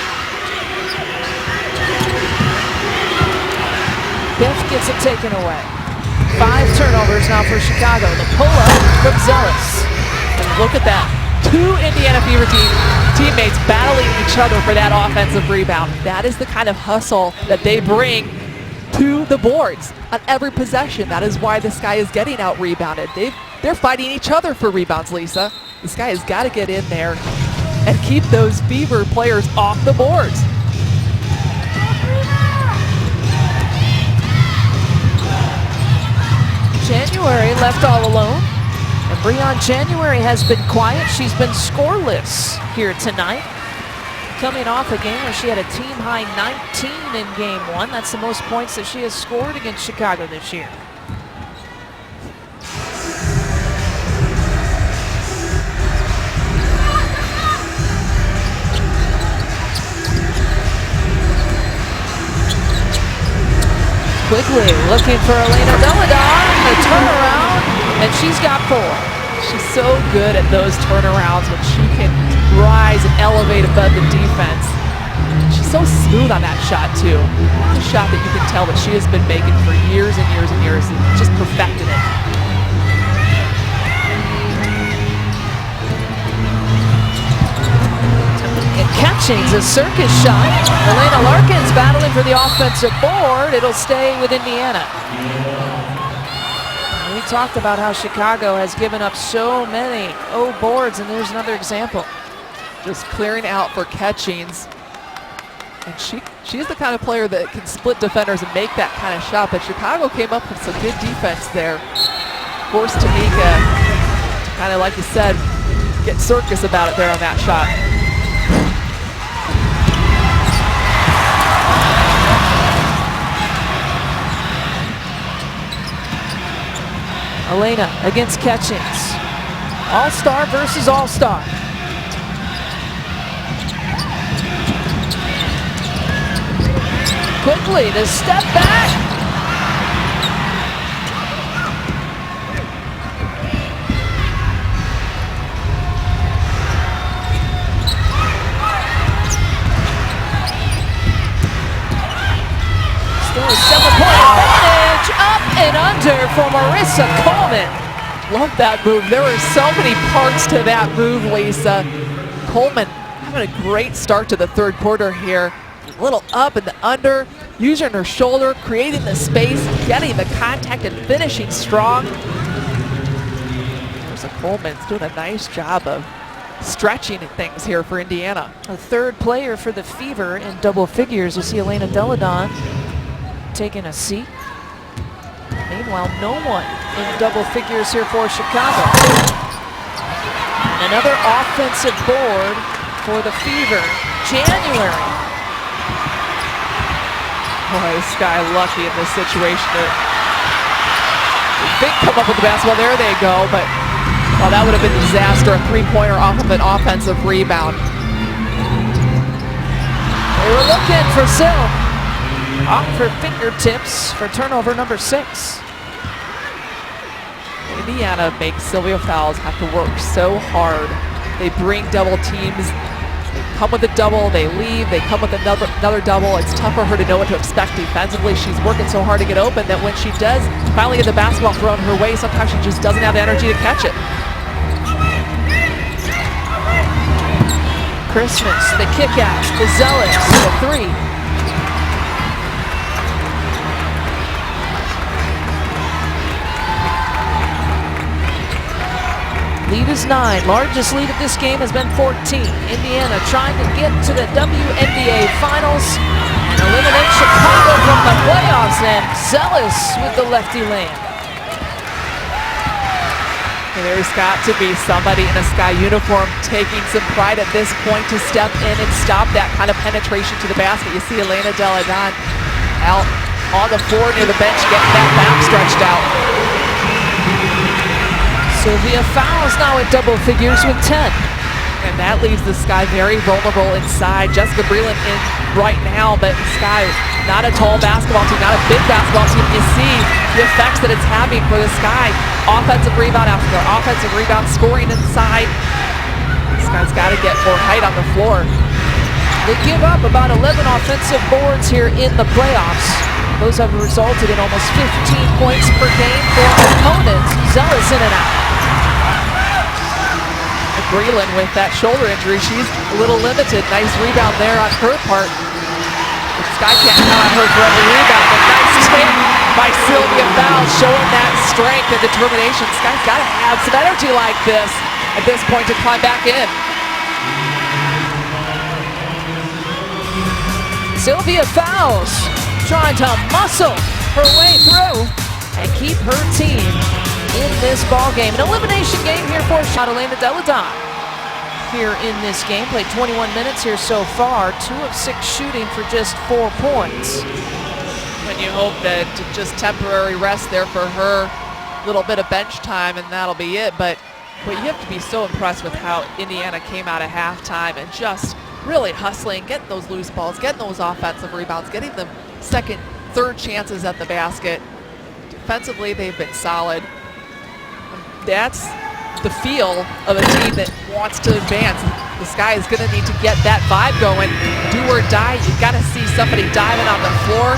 Speaker 1: Biff gets it taken away. 5 turnovers now for Chicago. The pull-up from Zealous.
Speaker 2: And look at that. 2 Indiana Fever teammates battling each other for that offensive rebound. That is the kind of hustle that they bring to the boards on every possession. That is why the Sky is getting out-rebounded. They're fighting each other for rebounds, Lisa. The Sky has got to get in there and keep those Fever players off the boards.
Speaker 1: January left all alone. And Breon January has been quiet. She's been scoreless here tonight. Coming off a game where she had a team-high 19 in game 1. That's the most points that she has scored against Chicago this year. Quickly looking for Elena Deladon, the turnaround, and she's got 4.
Speaker 2: She's so good at those turnarounds when she can rise and elevate above the defense. She's so smooth on that shot too. It's a shot that you can tell that she has been making for years and years and years and just perfected it.
Speaker 1: And catching's a circus shot. Elena Larkin's battling for the offensive board. It'll stay with Indiana. We talked about how Chicago has given up so many boards, and there's another example.
Speaker 2: Just clearing out for catchings. And she's the kind of player that can split defenders and make that kind of shot, but Chicago came up with some good defense there. Forced Tamika to kind of, like you said, get circus about it there on that shot.
Speaker 1: Elena against Catchings. All-star versus all-star. Quickly, the step back. Still a 7-point advantage, up and under for Marissa Coleman.
Speaker 2: Love that move. There were so many parts to that move, Lisa. Coleman having a great start to the third quarter here. A little up and the under, using her shoulder, creating the space, getting the contact and finishing strong. Marissa Coleman's doing a nice job of stretching things here for Indiana.
Speaker 1: A third player for the Fever in double figures. You see Elena Deladon taking a seat. Meanwhile, no one in double figures here for Chicago. And another offensive board for the Fever. January.
Speaker 2: Boy, this guy lucky in this situation to come up with the basketball. There they go, but well, that would have been a disaster. A three-pointer off of an offensive rebound.
Speaker 1: They were looking for Sil. Off her fingertips for turnover number 6.
Speaker 2: Indiana makes Sylvia Fowles have to work so hard. They bring double teams. They come with a double, they leave, they come with another double. It's tough for her to know what to expect defensively. She's working so hard to get open that when she does finally get the basketball thrown her way, sometimes she just doesn't have the energy to catch it.
Speaker 1: Christmas, the kick out, the Zealots, the 3. Lead is 9. Largest lead of this game has been 14. Indiana trying to get to the WNBA Finals and eliminate Chicago from the playoffs, and Zealous with the lefty land.
Speaker 2: There's got to be somebody in a Sky uniform taking some pride at this point to step in and stop that kind of penetration to the basket. You see Elena Deladon out on the floor near the bench getting that back stretched out.
Speaker 1: Sylvia Fowles now at double figures with 10.
Speaker 2: And that leaves the Sky very vulnerable inside. Jessica Breland in right now, but Sky, not a tall basketball team, not a big basketball team. You see the effects that it's having for the Sky. Offensive rebound after their offensive rebound, scoring inside. Sky's got to get more height on the floor.
Speaker 1: They give up about 11 offensive boards here in the playoffs. Those have resulted in almost 15 points per game for opponents. Zealous in and out.
Speaker 2: Breland with that shoulder injury, she's a little limited. Nice rebound there on her part. But Sky can't count on her for every rebound, but nice take by Sylvia Fowles, showing that strength and determination. Sky's got to have some energy like this at this point to climb back in.
Speaker 1: Sylvia Fowles trying to muscle her way through and keep her team in this ball game. An elimination game here for Elena Deladon. Here in this game, played 21 minutes here so far, 2 of 6 shooting for just 4 points.
Speaker 2: When you hope that just temporary rest there for her, little bit of bench time and that'll be it. But you have to be so impressed with how Indiana came out of halftime and just really hustling, getting those loose balls, getting those offensive rebounds, getting them second third chances at the basket. Defensively, they've been solid. That's the feel of a team that wants to advance. The Sky is going to need to get that vibe going. Do or die. You've got to see somebody diving on the floor.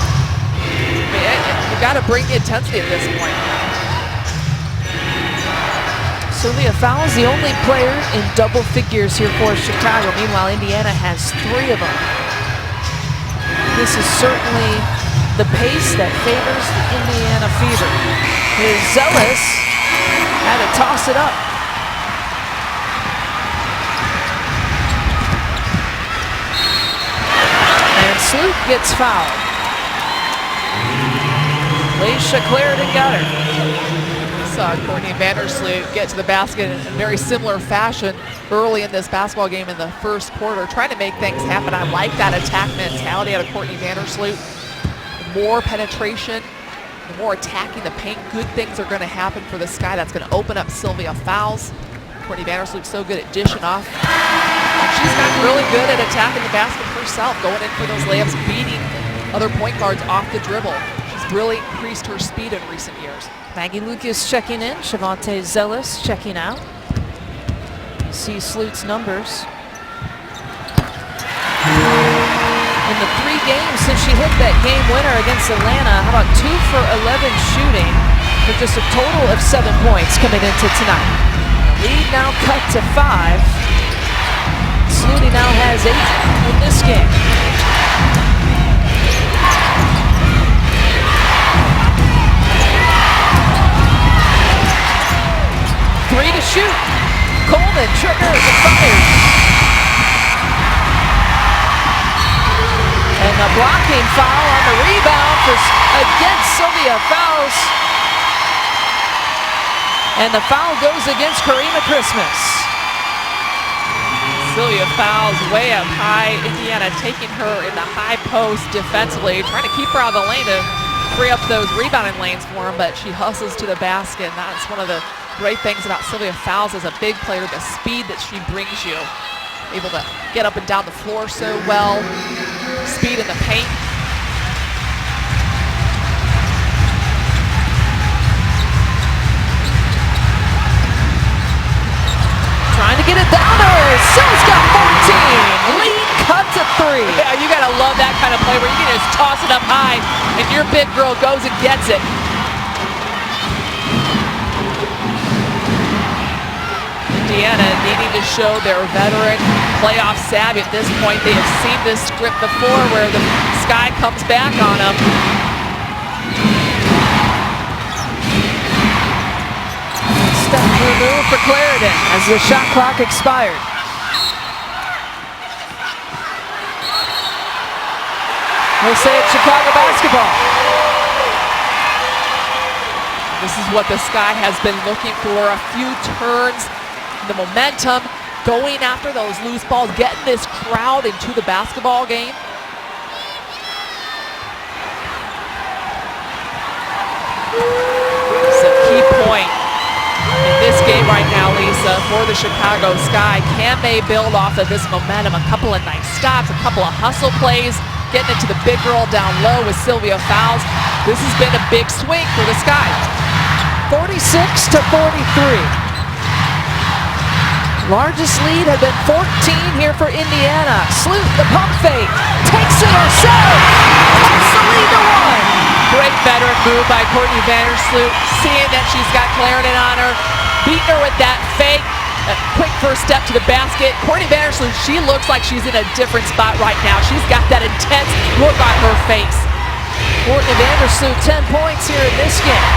Speaker 2: You've got to bring the intensity at this point.
Speaker 1: Sylvia Fowles, the only player in double figures here for Chicago. Meanwhile, Indiana has 3 of them. This is certainly the pace that favors the Indiana Fever. Here's Zealous, had to toss it up. And Sloot gets fouled. Leisha Clarendon got her.
Speaker 2: Saw Courtney Vandersloot get to the basket in a very similar fashion early in this basketball game in the first quarter, trying to make things happen. I like that attack mentality out of Courtney Vandersloot. The more penetration, the more attacking the paint, good things are going to happen for the Sky. That's going to open up Sylvia Fowles. Courtney Vandersloot so good at dishing off. She's gotten really good at attacking the basket herself, going in for those layups, beating other point guards off the dribble. She's really increased her speed in recent years.
Speaker 1: Maggie Lucas checking in, Shavante Zealous checking out. See Sloot's numbers. In the 3 games since she hit that game winner against Atlanta, how about 2 for 11 shooting for just a total of 7 points coming into tonight. The lead now cut to 5. Sluty now has 8 in this game. Three to shoot. Coleman triggers and fires. And a blocking foul on the rebound against Sylvia Fowles. And the foul goes against Karima Christmas.
Speaker 2: Sylvia Fowles way up high. Indiana taking her in the high post defensively, trying to keep her out of the lane to free up those rebounding lanes for him, but she hustles to the basket, and that's one of the great things about Sylvia Fowles as a big player, the speed that she brings you. Able to get up and down the floor so well, speed in the paint.
Speaker 1: Trying to get it down there. Syl's got 14. Lead cut to 3.
Speaker 2: Yeah, you gotta love that kind of play where you can just toss it up high and your big girl goes and gets it. Indiana needing to show their veteran playoff savvy at this point. They have seen this script before where the Sky comes back on them.
Speaker 1: Step remove for Clarendon as the shot clock expired. We'll say it's Chicago basketball.
Speaker 2: This is what the Sky has been looking for, a few turns, the momentum, going after those loose balls, getting this crowd into the basketball game. It's a key point in this game right now, Lisa, for the Chicago Sky. Can they build off of this momentum? A couple of nice stops, a couple of hustle plays, getting it to the big girl down low with Sylvia Fowles. This has been a big swing for the Sky.
Speaker 1: 46 to 43. Largest lead had been 14 here for Indiana. Sloot, the pump fake, takes it herself, cuts the lead to 1.
Speaker 2: Great veteran move by Courtney Vandersloot, seeing that she's got Clarendon on her, beating her with that fake, a quick first step to the basket. Courtney Vandersloot, she looks like she's in a different spot right now. She's got that intense look on her face.
Speaker 1: Courtney Vandersloot, 10 points here in this game.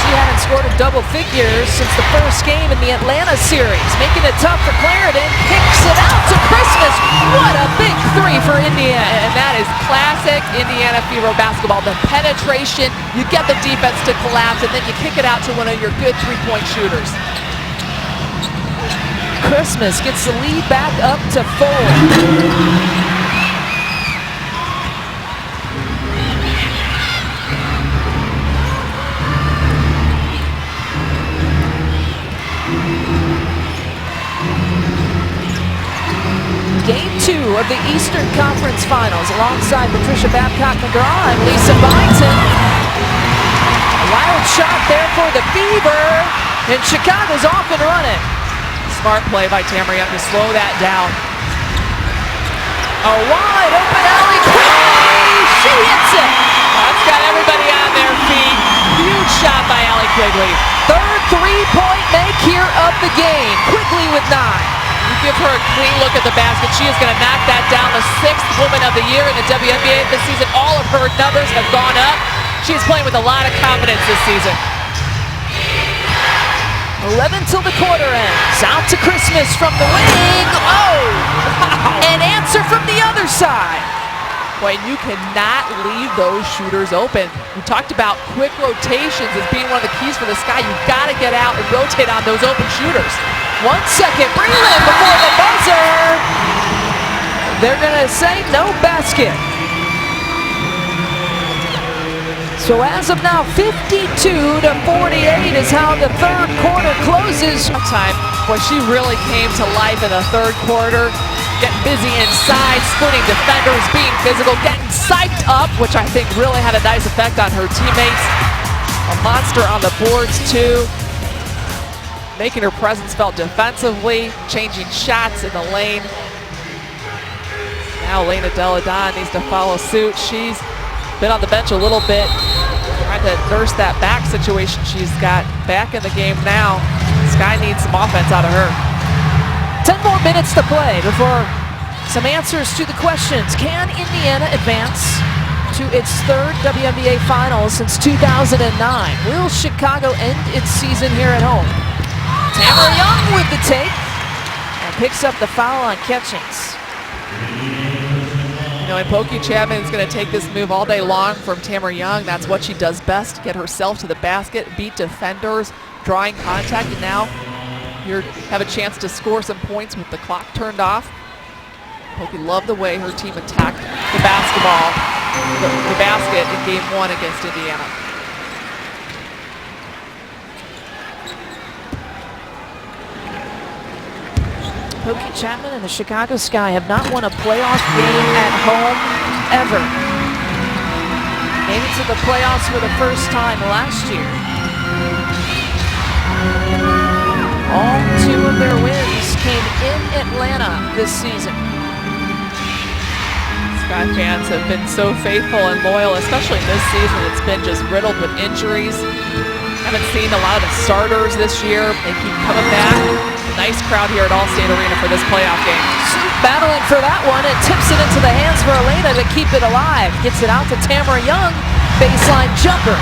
Speaker 1: She hadn't scored in double figures since the first game in the Atlanta series. Making it tough for Clarendon, kicks it out to Christmas. What a big 3 for Indiana.
Speaker 2: And that is classic Indiana Fever basketball. The penetration, you get the defense to collapse, and then you kick it out to one of your good three-point shooters.
Speaker 1: Christmas gets the lead back up to 4. Game 2 of the Eastern Conference Finals alongside Patricia Babcock-McGraw and Lisa Byington. A wild shot there for the Fever, and Chicago's off and running.
Speaker 2: Smart play by Tamara Young to slow that down.
Speaker 1: A wide open alley Quigley, she hits it.
Speaker 2: That's got everybody on their feet. Huge shot by Allie Quigley.
Speaker 1: Third three-point make here of the game. Quigley with 9.
Speaker 2: You give her a clean look at the basket. She is going to knock that down. The 6th woman of the year in the WNBA this season. All of her numbers have gone up. She's playing with a lot of confidence this season.
Speaker 1: 11 till the quarter ends. Out to Christmas from the wing. Oh! An answer from the other side.
Speaker 2: Boy, you cannot leave those shooters open. We talked about quick rotations as being one of the keys for the Sky. You've got to get out and rotate on those open shooters.
Speaker 1: 1 second, Breland before the buzzer. They're going to say no basket. So as of now, 52-48 is how the third quarter closes.
Speaker 2: Time, boy, she really came to life in the third quarter. Getting busy inside, splitting defenders, being physical, getting psyched up, which I think really had a nice effect on her teammates. A monster on the boards too. Making her presence felt defensively, changing shots in the lane. Now Elena Deladon needs to follow suit. She's been on the bench a little bit, trying to nurse that back situation she's got. Back in the game now. Sky needs some offense out of her.
Speaker 1: 10 more minutes to play before some answers to the questions. Can Indiana advance to its third WNBA Finals since 2009? Will Chicago end its season here at home? Tamara Young with the take and picks up the foul on Catchings.
Speaker 2: You know, and Pokey Chapman is going to take this move all day long from Tamara Young. That's what she does best, get herself to the basket, beat defenders, drawing contact, and now you have a chance to score some points with the clock turned off. Pokey loved the way her team attacked the basketball, the basket in game 1 against Indiana.
Speaker 1: Pokey Chapman and the Chicago Sky have not won a playoff game at home ever. Made it to the playoffs for the first time last year. All 2 of their wins came in Atlanta this season.
Speaker 2: Sky fans have been so faithful and loyal, especially this season. It's been just riddled with injuries. Haven't seen a lot of the starters this year. They keep coming back. Nice crowd here at Allstate Arena for this playoff game.
Speaker 1: Battling for that one, and tips it into the hands for Elena to keep it alive. Gets it out to Tamara Young, baseline jumper.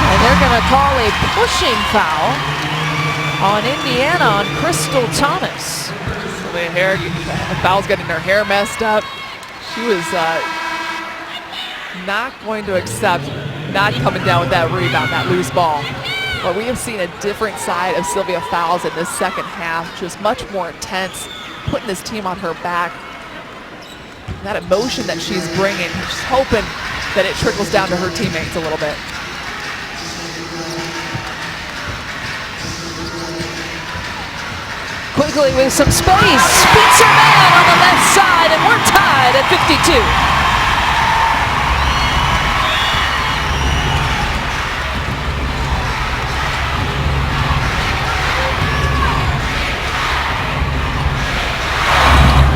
Speaker 1: And they're going to call a pushing foul on Indiana on Crystal Thomas.
Speaker 2: So the foul's getting her hair messed up. She was not going to accept not coming down with that rebound, that loose ball. But we have seen a different side of Sylvia Fowles in this second half. She was much more intense, putting this team on her back. That emotion that she's bringing, she's hoping that it trickles down to her teammates a little bit.
Speaker 1: Quigley with some space, beats her man on the left side, and we're tied at 52.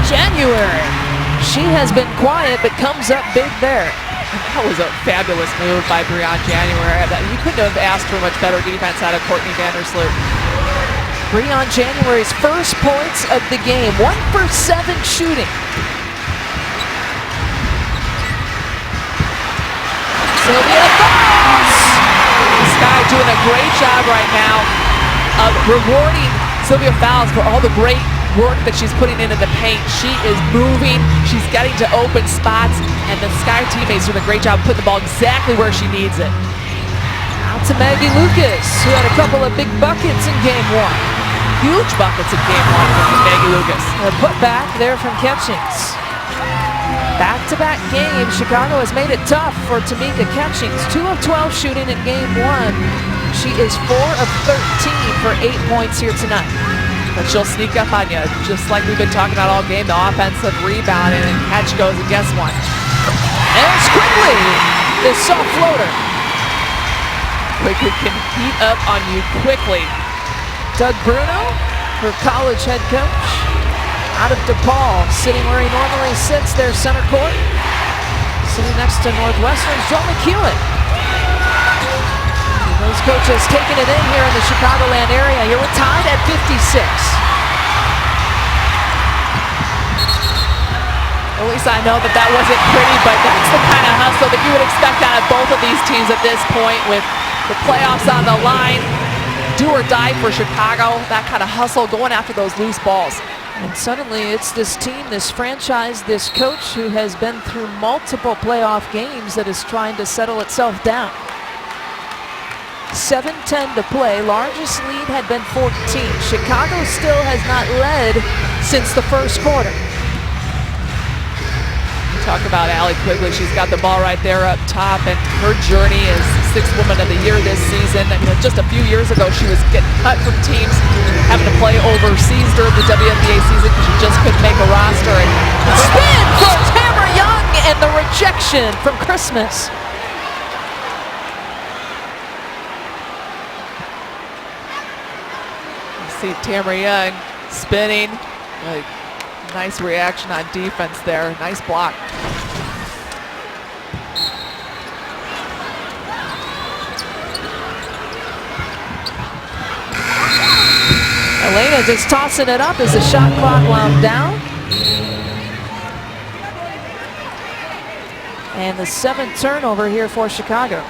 Speaker 1: January. She has been quiet, but comes up big there.
Speaker 2: That was a fabulous move by Breon January. You couldn't have asked for much better defense out of Courtney Vandersloot.
Speaker 1: Breon January's first points of the game. 1 for 7 shooting. Sylvia Fowles!
Speaker 2: The Sky doing a great job right now of rewarding Sylvia Fowles for all the great work that she's putting into the paint. She is moving, she's getting to open spots, and the Sky teammates doing a great job putting the ball exactly where she needs it.
Speaker 1: Out to Maggie Lucas, who had a couple of big buckets in game 1.
Speaker 2: Huge buckets in game 1 from Maggie Lucas.
Speaker 1: A put back there from Catchings. Back-to-back games, Chicago has made it tough for Tamika Catchings. 2 of 12 shooting in game 1. She is 4 of 13 for 8 points here tonight.
Speaker 2: But she'll sneak up on you, just like we've been talking about all game. The offensive rebound, and catch goes and gets one.
Speaker 1: There's Quigley, this soft floater.
Speaker 2: Quigley can heat up on you quickly.
Speaker 1: Doug Bruno, her college head coach, out of DePaul, sitting where he normally sits, their center court. Sitting next to Northwestern's Joe McEwen. Those coaches taking it in here in the Chicagoland area. Here we're tied at 56.
Speaker 2: At least I know that that wasn't pretty, but that's the kind of hustle that you would expect out of both of these teams at this point, with the playoffs on the line. Do or die for Chicago, that kind of hustle, going after those loose balls.
Speaker 1: And suddenly it's this team, this franchise, this coach who has been through multiple playoff games that is trying to settle itself down. 7:10 to play. Largest lead had been 14. Chicago still has not led since the first quarter.
Speaker 2: Talk about Allie Quigley. She's got the ball right there up top, and her journey is Sixth Woman of the Year this season. I mean, just a few years ago, she was getting cut from teams, having to play overseas during the WNBA season because she just couldn't make a roster. And
Speaker 1: spin from Tamara Young, and the rejection from Christmas.
Speaker 2: See Tamara Young spinning. Nice reaction on defense there. Nice block.
Speaker 1: Elena just tossing it up as the shot clock wound down. And the 7th turnover here for Chicago.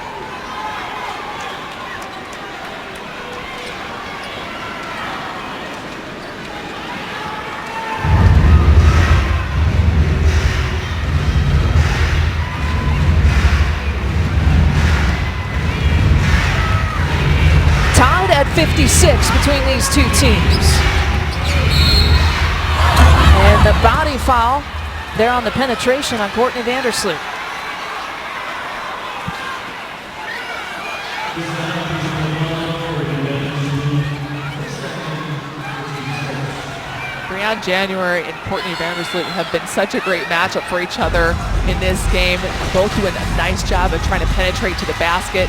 Speaker 1: At 56 between these two teams. And the body foul there on the penetration on Courtney Vandersloot.
Speaker 2: Breanne January and Courtney Vandersloot have been such a great matchup for each other in this game. Both doing a nice job of trying to penetrate to the basket.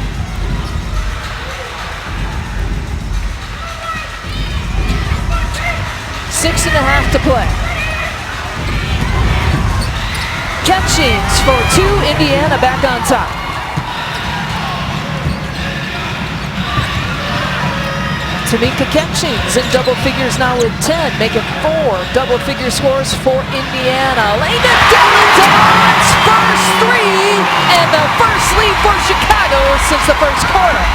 Speaker 1: 6.5 to play. Catchings for 2, Indiana back on top. Tamika Catchings in double figures now with 10, making 4 double-figure scores for Indiana. Lena Delanton's first 3, and the first lead for Chicago since the first quarter.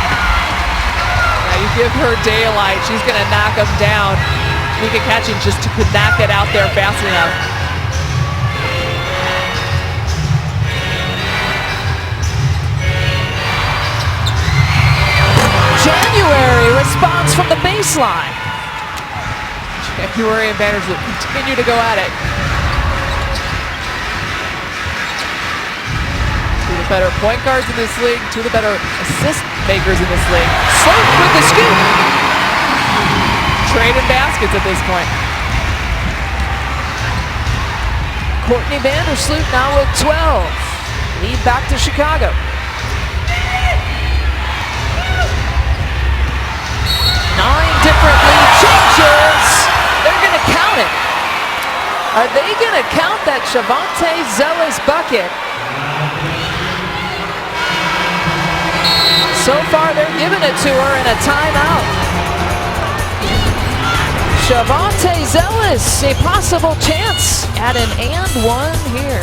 Speaker 2: Now you give her daylight, she's going to knock them down. Tamika Catchings just could not get out there fast enough.
Speaker 1: January responds from the baseline.
Speaker 2: January and Vandersloot continue to go at it. Two of the better point guards in this league, two of the better assist makers in this league.
Speaker 1: Slope with the scoop.
Speaker 2: Trading baskets at this point.
Speaker 1: Courtney Vandersloot now with 12. Lead back to Chicago. 9 different lead changes. They're going to count it. Are they going to count that Shavonte Zealous bucket? So far, they're giving it to her in a timeout. Shavonte Zealous, a possible chance at an and one here.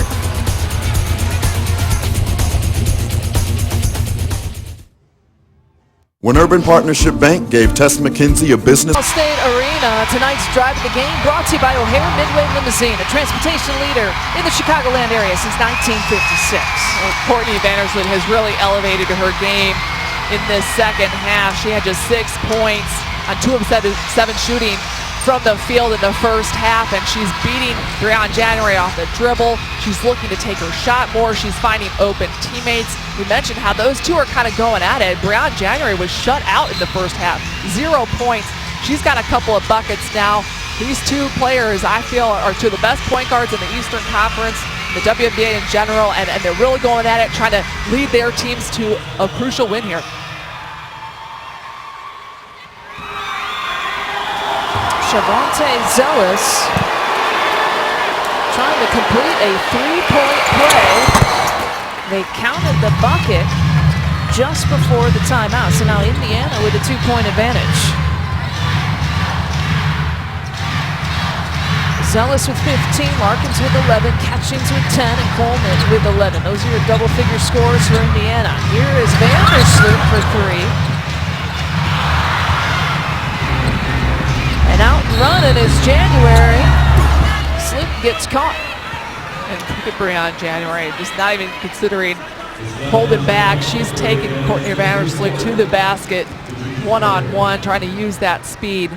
Speaker 3: When Urban Partnership Bank gave Tess McKenzie a business.
Speaker 1: Allstate Arena, tonight's Drive of the Game brought to you by O'Hare Midway Limousine, a transportation leader in the Chicagoland area since 1956.
Speaker 2: Well, Courtney Vandersloot has really elevated her game in this second half. She had just 6 points on 2 of 7 shooting from the field in the first half, and she's beating Brianne January off the dribble. She's looking to take her shot more. She's finding open teammates. We mentioned how those two are kind of going at it. Brianne January was shut out in the first half. 0 points. She's got a couple of buckets now. These two players, I feel, are two of the best point guards in the Eastern Conference, the WNBA in general, and they're really going at it, trying to lead their teams to a crucial win here.
Speaker 1: Shavonte Zealous trying to complete a three-point play. They counted the bucket just before the timeout. So now Indiana with a 2-point advantage. Zealous with 15, Larkins with 11, Catchings with 10, and Coleman with 11. Those are your double-figure scores for Indiana. Here is Vandersloot for 3. And out and running is January. Sloot gets caught.
Speaker 2: And look at Brianne January, just not even considering holding back. She's taking Courtney Vandersloot to the basket, one-on-one, trying to use that speed.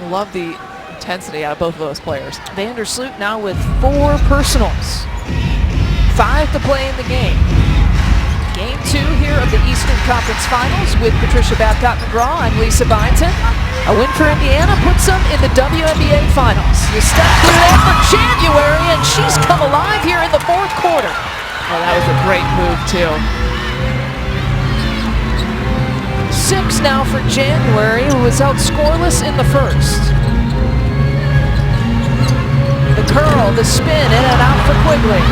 Speaker 2: Love the intensity out of both of those players.
Speaker 1: Vandersloot now with 4 personals. 5 to play in the game. Game 2 here of the Eastern Conference Finals with Patricia Babcock-McGraw. I'm Lisa Byington. A win for Indiana puts them in the WNBA Finals. You step through there for January, and she's come alive here in the 4th quarter.
Speaker 2: Oh, that was a great move, too.
Speaker 1: 6 now for January, who was held scoreless in the first. The curl, the spin, in and out for Quigley.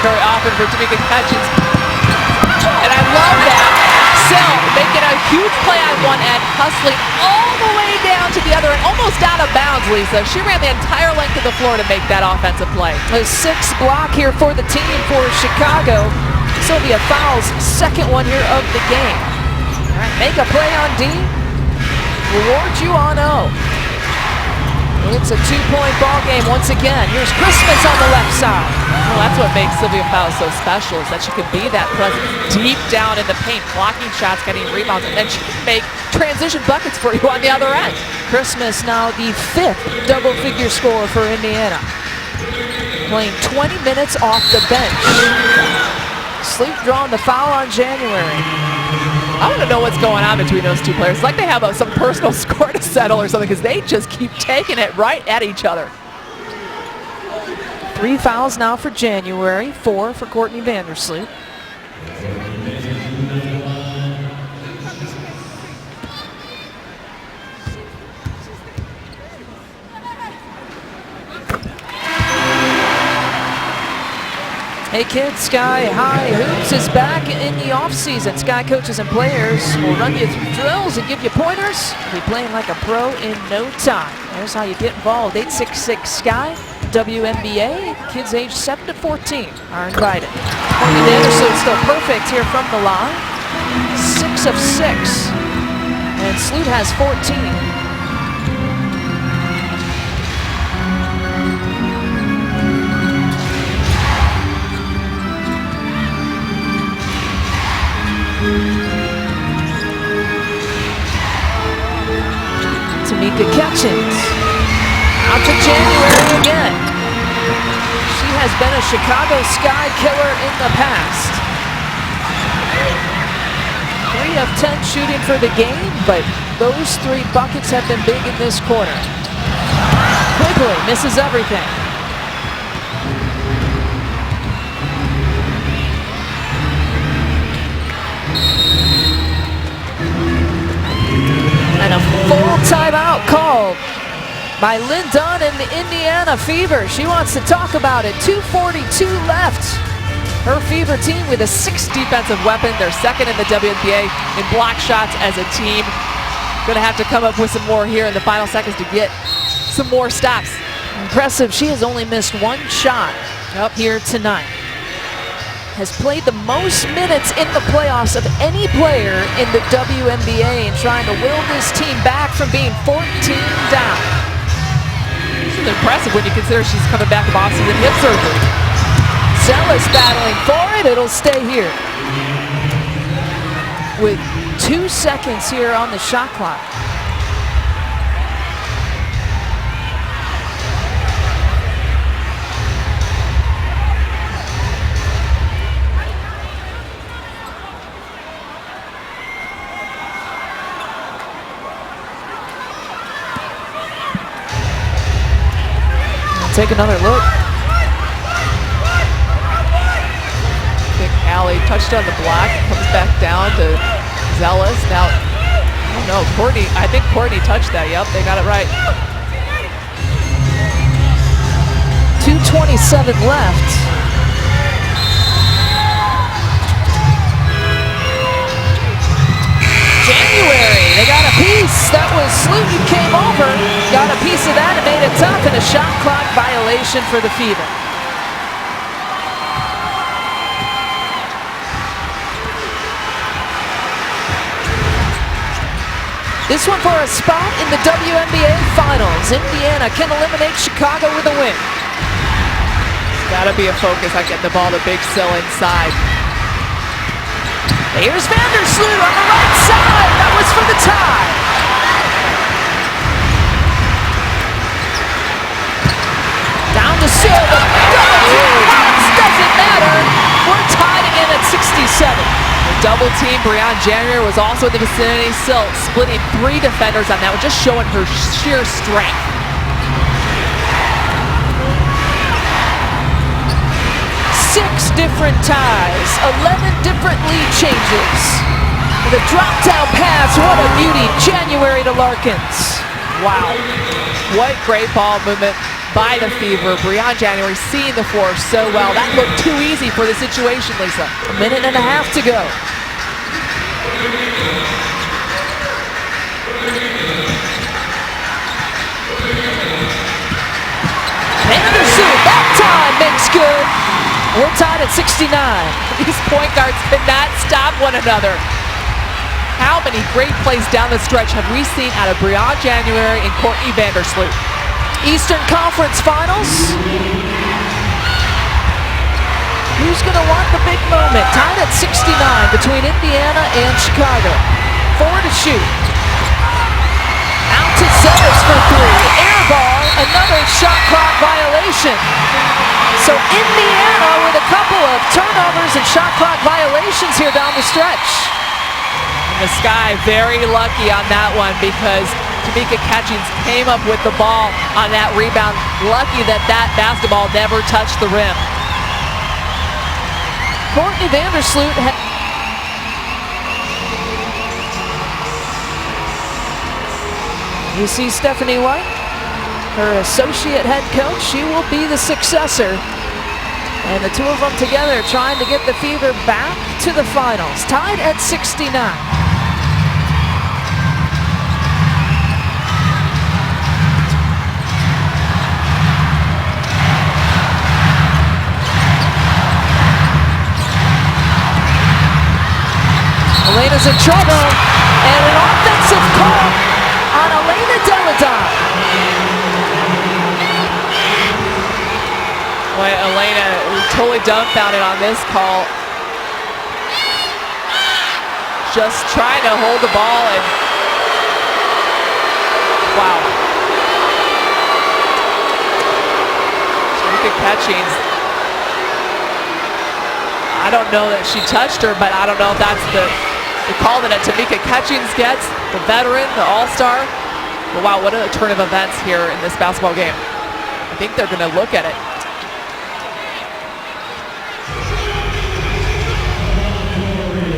Speaker 2: Very often for Tamika Catchings. And I love that. Sill making a huge play on one end, hustling all the way down to the other and almost out of bounds, Lisa. She ran the entire length of the floor to make that offensive play.
Speaker 1: A 6th block here for the team for Chicago. Sylvia Fowles' 2nd one here of the game. All right, make a play on D. Reward you on O. It's a 2-point ball game once again. Here's Christmas on the left side.
Speaker 2: Well, that's what makes Sylvia Fowles so special, is that she can be that presence deep down in the paint, blocking shots, getting rebounds, and then she can make transition buckets for you on the other end.
Speaker 1: Christmas now the 5th double-figure score for Indiana. Playing 20 minutes off the bench. Sleep drawing the foul on January.
Speaker 2: I want to know what's going on between those two players. It's like they have some personal score to settle or something, because they just keep taking it right at each other.
Speaker 1: 3 fouls now for January, 4 for Courtney Vandersloot. Hey kids, Sky High Hoops is back in the offseason. Sky coaches and players will run you through drills and give you pointers. You'll be playing like a pro in no time. There's how you get involved. 866-SKY, WNBA. Kids aged 7 to 14 are invited. Courtney Vandersloot still perfect here from the line. 6 of 6. And Sloot has 14. Tamika Catchings out to January again. She has been a Chicago Sky killer in the past. 3 of 10 shooting for the game, but those 3 buckets have been big in this quarter. Quigley misses everything. And a full timeout called by Lynn Dunn and the Indiana Fever. She wants to talk about it. 2:42 left. Her Fever team with a 6th defensive weapon. They're 2nd in the WNBA in block shots as a team. Going to have to come up with some more here in the final seconds to get some more stops. Impressive. She has only missed 1 shot up here tonight. has played the most minutes in the playoffs of any player in the WNBA and trying to will this team back from being 14 down.
Speaker 2: This is impressive when you consider she's coming back from off-season hip surgery.
Speaker 1: Zealous battling for it. It'll stay here. With 2 seconds here on the shot clock. Take another look.
Speaker 2: Big Allie touched on the block, comes back down to Zealous. Now, I don't know, Courtney, I think Courtney touched that. Yep, they got it right.
Speaker 1: 2:27 left. January, they got a piece. That was Sloot who came over, got a piece of that and made it tough, and a shot clock violation for the Fever. This one for a spot in the WNBA Finals. Indiana can eliminate Chicago with a win.
Speaker 2: Gotta be a focus on getting the ball to Big Sill inside.
Speaker 1: Here's Vandersloot on the right side. That was for the tie. Down to Sill. Doesn't matter. We're tied again at 67.
Speaker 2: The double team, Breanne January was also in the vicinity. Sill splitting 3 defenders on that one, just showing her sheer strength.
Speaker 1: Six different ties, 11 different lead changes. With a drop-down pass, what a beauty. January to Larkins.
Speaker 2: Wow, what great ball movement by the Fever. Breanne January seeing the floor so well. That looked too easy for the situation, Lisa.
Speaker 1: A minute and a half to go. Vandersloot, that time makes good. We're tied at 69.
Speaker 2: These point guards could not stop one another. How many great plays down the stretch have we seen out of Breanne January and Courtney Vandersloot?
Speaker 1: Eastern Conference Finals. Who's going to want the big moment? Tied at 69 between Indiana and Chicago. 4 to shoot. Out to Zealous for 3. Air ball, another shot clock violation. So Indiana with a couple of turnovers and shot clock violations here down the stretch.
Speaker 2: And the Sky very lucky on that one because Tamika Catchings came up with the ball on that rebound. Lucky that that basketball never touched the rim.
Speaker 1: Courtney Vandersloot You see Stephanie White, her associate head coach. She will be the successor. And the two of them together trying to get the Fever back to the finals. Tied at 69. Elena's in trouble, and an offensive call on Elena Deladon.
Speaker 2: Boy, Elena totally dumbfounded on this call. Just trying to hold the ball and wow. Tamika Catchings. I don't know that she touched her, but I don't know if that's the call that Tamika Catchings gets, the veteran, the all-star. But wow, what a turn of events here in this basketball game. I think they're going to look at it.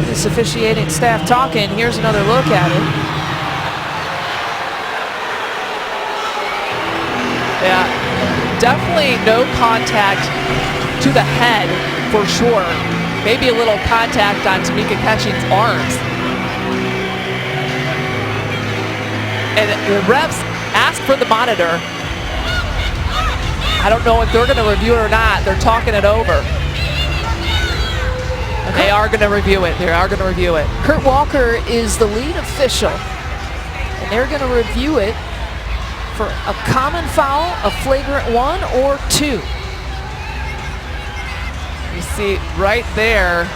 Speaker 1: This officiating staff talking. Here's another look at it.
Speaker 2: Yeah, definitely no contact to the head for sure. Maybe a little contact on Tamika Catchings' arms. And the refs asked for the monitor. I don't know if they're going to review it or not. They're talking it over. They are going to review it. They are going to review it.
Speaker 1: Kurt Walker is the lead official, and they're going to review it for a common foul, a flagrant 1 or 2.
Speaker 2: You see right there,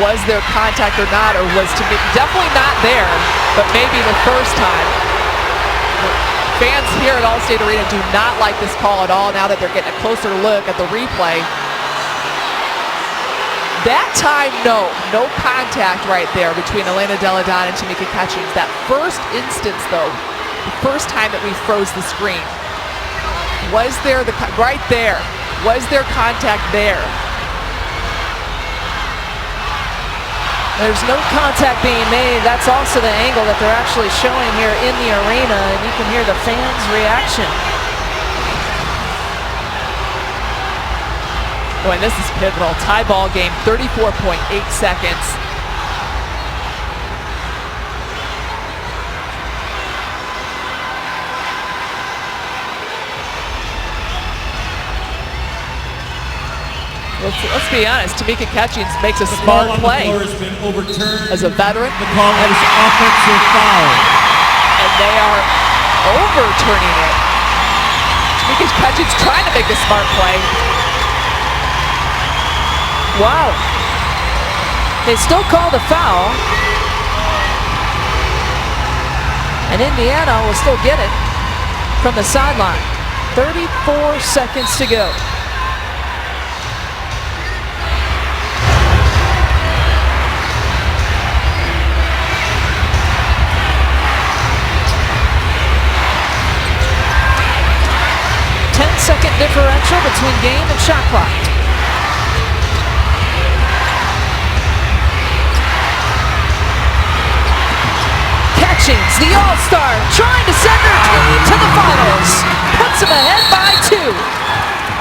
Speaker 2: was there contact or not, or was definitely not there, but maybe the first time. Fans here at Allstate Arena do not like this call at all now that they're getting a closer look at the replay. That time, no contact right there between Elena Delle Donne and Tamika Catchings. That first instance, though, the first time that we froze the screen, was there right there? Was there contact there?
Speaker 1: There's no contact being made. That's also the angle that they're actually showing here in the arena, and you can hear the fans' reaction.
Speaker 2: Boy, this is pivotal. Tie ball game, 34.8 seconds. Let's be honest, Tamika Catchings makes a smart play as a veteran.
Speaker 4: The call is offensive foul.
Speaker 2: And they are overturning it. Tamika Catchings trying to make a smart play.
Speaker 1: Wow. They still call the foul. And Indiana will still get it from the sideline. 34 seconds to go. Second differential between game and shot clock. Catchings, the all-star, trying to send her team to the finals. Puts them ahead by 2.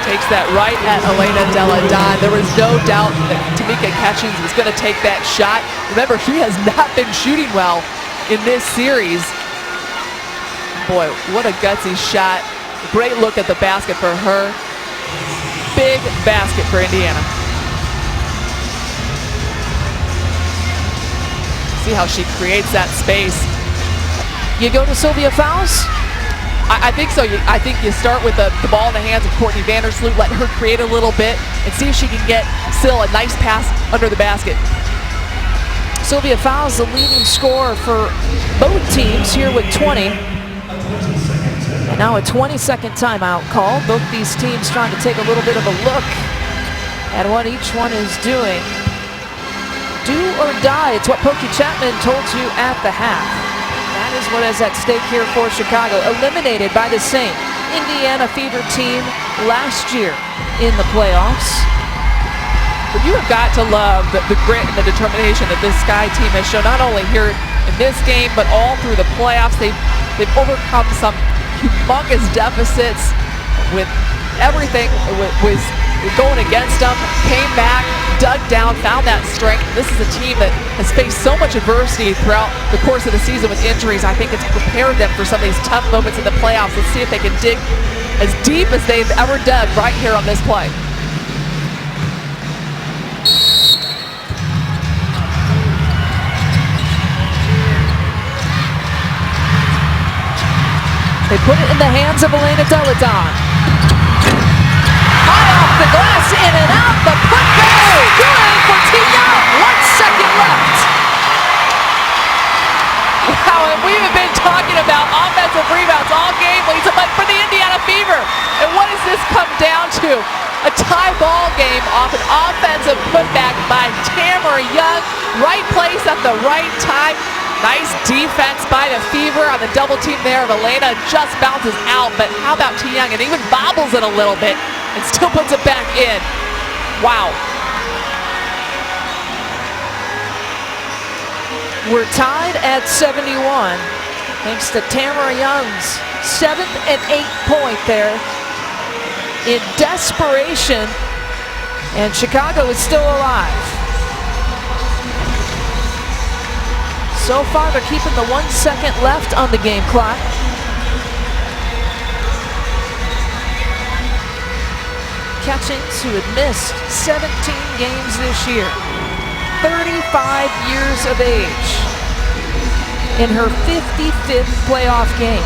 Speaker 2: Takes that right at Elena Delle Donne. There was no doubt that Tamika Catchings was going to take that shot. Remember, she has not been shooting well in this series. Boy, what a gutsy shot. Great look at the basket for her. Big basket for Indiana. See how she creates that space.
Speaker 1: You go to Sylvia Fowles?
Speaker 2: I think so. I think you start with the ball in the hands of Courtney Vandersloot, let her create a little bit, and see if she can get still a nice pass under the basket.
Speaker 1: Sylvia Fowles, the leading scorer for both teams here with 20. And now a 20-second timeout call. Both these teams trying to take a little bit of a look at what each one is doing. Do or die, it's what Pokey Chapman told you at the half. That is what is at stake here for Chicago. Eliminated by the same Indiana Fever team last year in the playoffs.
Speaker 2: But you have got to love the grit and the determination that this Sky team has shown, not only here in this game, but all through the playoffs. They've overcome some humongous deficits with everything was going against them, came back, dug down, found that strength. This is a team that has faced so much adversity throughout the course of the season with injuries. I think it's prepared them for some of these tough moments in the playoffs. Let's see if they can dig as deep as they've ever dug right here on this play.
Speaker 1: They put it in the hands of Elena Delle Donne. High off the glass, in and out, the putback. Good for Tia. 1 second left.
Speaker 2: Wow, and we have been talking about offensive rebounds all game, Lisa, but for the Indiana Fever. And what does this come down to? A tie ball game off an offensive putback by Tamara Young. Right place at the right time. Nice defense by the Fever on the double team there of Elena. Just bounces out, but how about T. Young? And even bobbles it a little bit and still puts it back in. Wow.
Speaker 1: We're tied at 71 thanks to Tamara Young's 7th and 8th point there in desperation, and Chicago is still alive. So far, they're keeping the 1 second left on the game clock. Catchings, who had missed 17 games this year. 35 years of age in her 55th playoff game.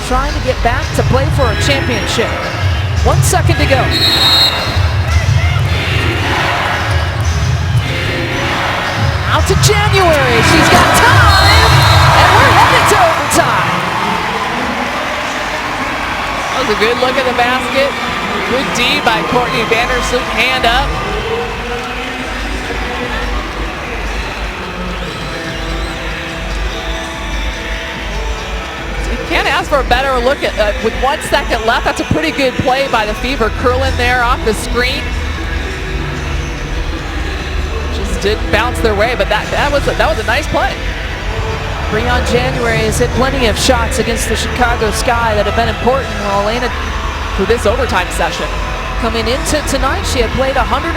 Speaker 1: Trying to get back to play for a championship. 1 second to go. Out to January. She's got time, and we're headed to overtime.
Speaker 2: That was a good look at the basket. Good D by Courtney Vandersloot. Hand up. Can't ask for a better look at with 1 second left. That's a pretty good play by the Fever. Curlin there off the screen. Just didn't bounce their way, but that was a nice play.
Speaker 1: Breon January has hit plenty of shots against the Chicago Sky that have been important, while Elena,
Speaker 2: For this overtime session.
Speaker 1: coming into tonight, she had played 140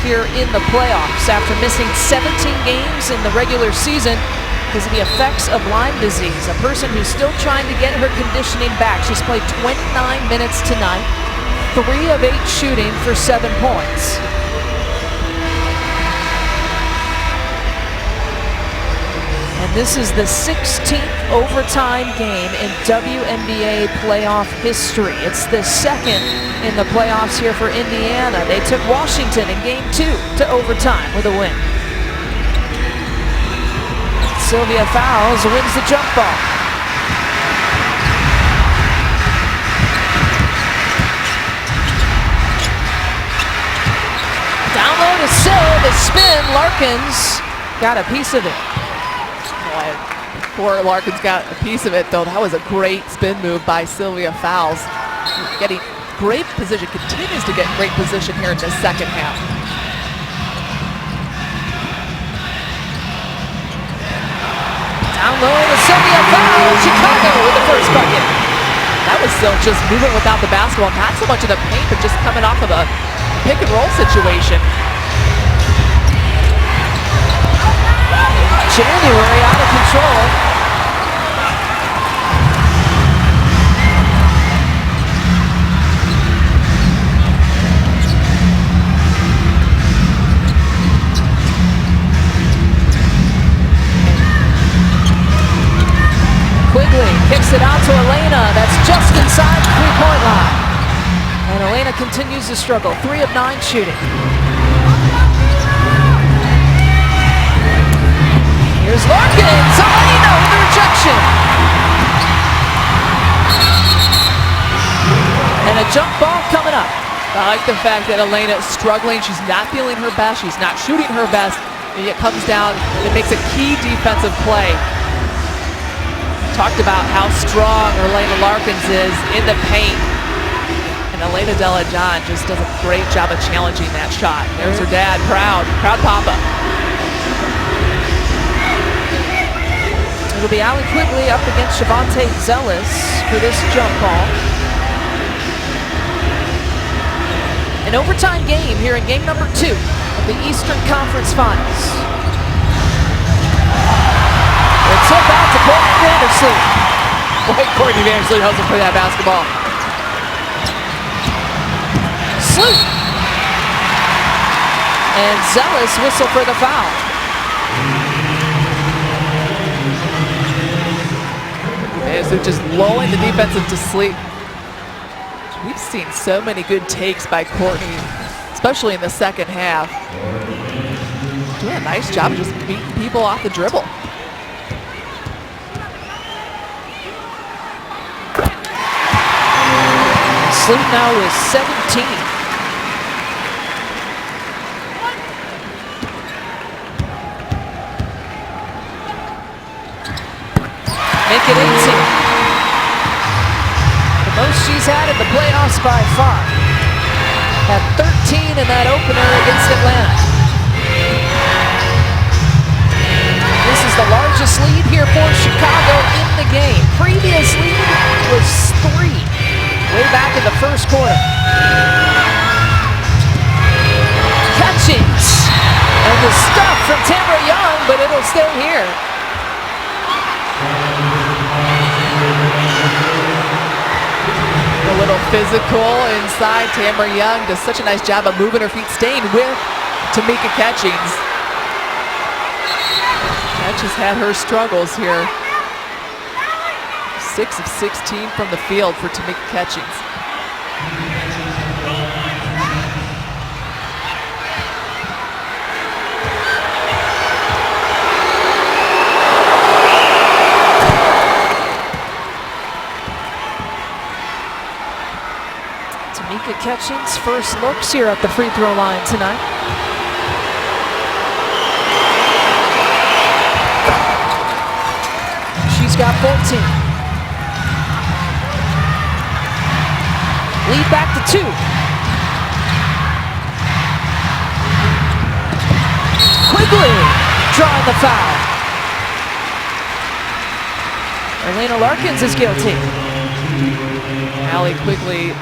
Speaker 1: here in the playoffs after missing 17 games in the regular season because of the effects of Lyme disease. A person who's still trying to get her conditioning back. She's played 29 minutes tonight, 3 of 8 shooting for 7 points. And this is the 16th overtime game in WNBA playoff history. It's the second in the playoffs here for Indiana. They took Washington in game 2 to overtime with a win. Sylvia Fowles wins the jump ball. Down low to Sil, the spin. Larkins got a piece of it.
Speaker 2: Before Larkins got a piece of it, though, that was a great spin move by Sylvia Fowles. Getting great position, continues to get great position here in the second half.
Speaker 1: Down low to Sylvia Fowles. Chicago with the first bucket.
Speaker 2: That was still just moving without the basketball, not so much in the paint, but just coming off of a pick and roll situation.
Speaker 1: January out of control. Quigley kicks it out to Elena. That's just inside the three-point line. And Elena continues to struggle. 3 of 9 shooting. Here's Larkins. Elena with the rejection. And a jump ball coming up.
Speaker 2: I like the fact that Elena is struggling. She's not feeling her best. She's not shooting her best. And it comes down and makes a key defensive play. Talked about how strong Elena Larkins is in the paint. And Elena Delajon just does a great job of challenging that shot. There's her dad, proud papa.
Speaker 1: It'll be Allie Quigley up against Shavonte Zellis for this jump ball. An overtime game here in game number 2 of the Eastern Conference Finals. It's up out to Courtney Vandersloot.
Speaker 2: Boy, Courtney Vandersloot hustling for that basketball.
Speaker 1: Sloot. And Zellis whistle for the foul.
Speaker 2: Vandersloot just lulling the defense into sleep. We've seen so many good takes by Courtney, especially in the second half. Doing a nice job of just beating people off the dribble.
Speaker 1: Sloot now with 17. Make it 18. The most she's had in the playoffs by far. Had 13 in that opener against Atlanta. This is the largest lead here for Chicago in the game. Previous lead was 3. Way back in the first quarter. Catchings. And the stuff from Tamara Young, but it'll stay here.
Speaker 2: A little physical inside. Tamara Young does such a nice job of moving her feet, staying with Tamika Catchings. Catch has had her struggles here. 6 of 16 from the field for Tamika Catchings.
Speaker 1: Tamika Catchings' first looks here at the free throw line tonight. She's got 14. Lead back to 2. Quigley drawing the foul. Elena Larkins is guilty.
Speaker 2: Allie Quigley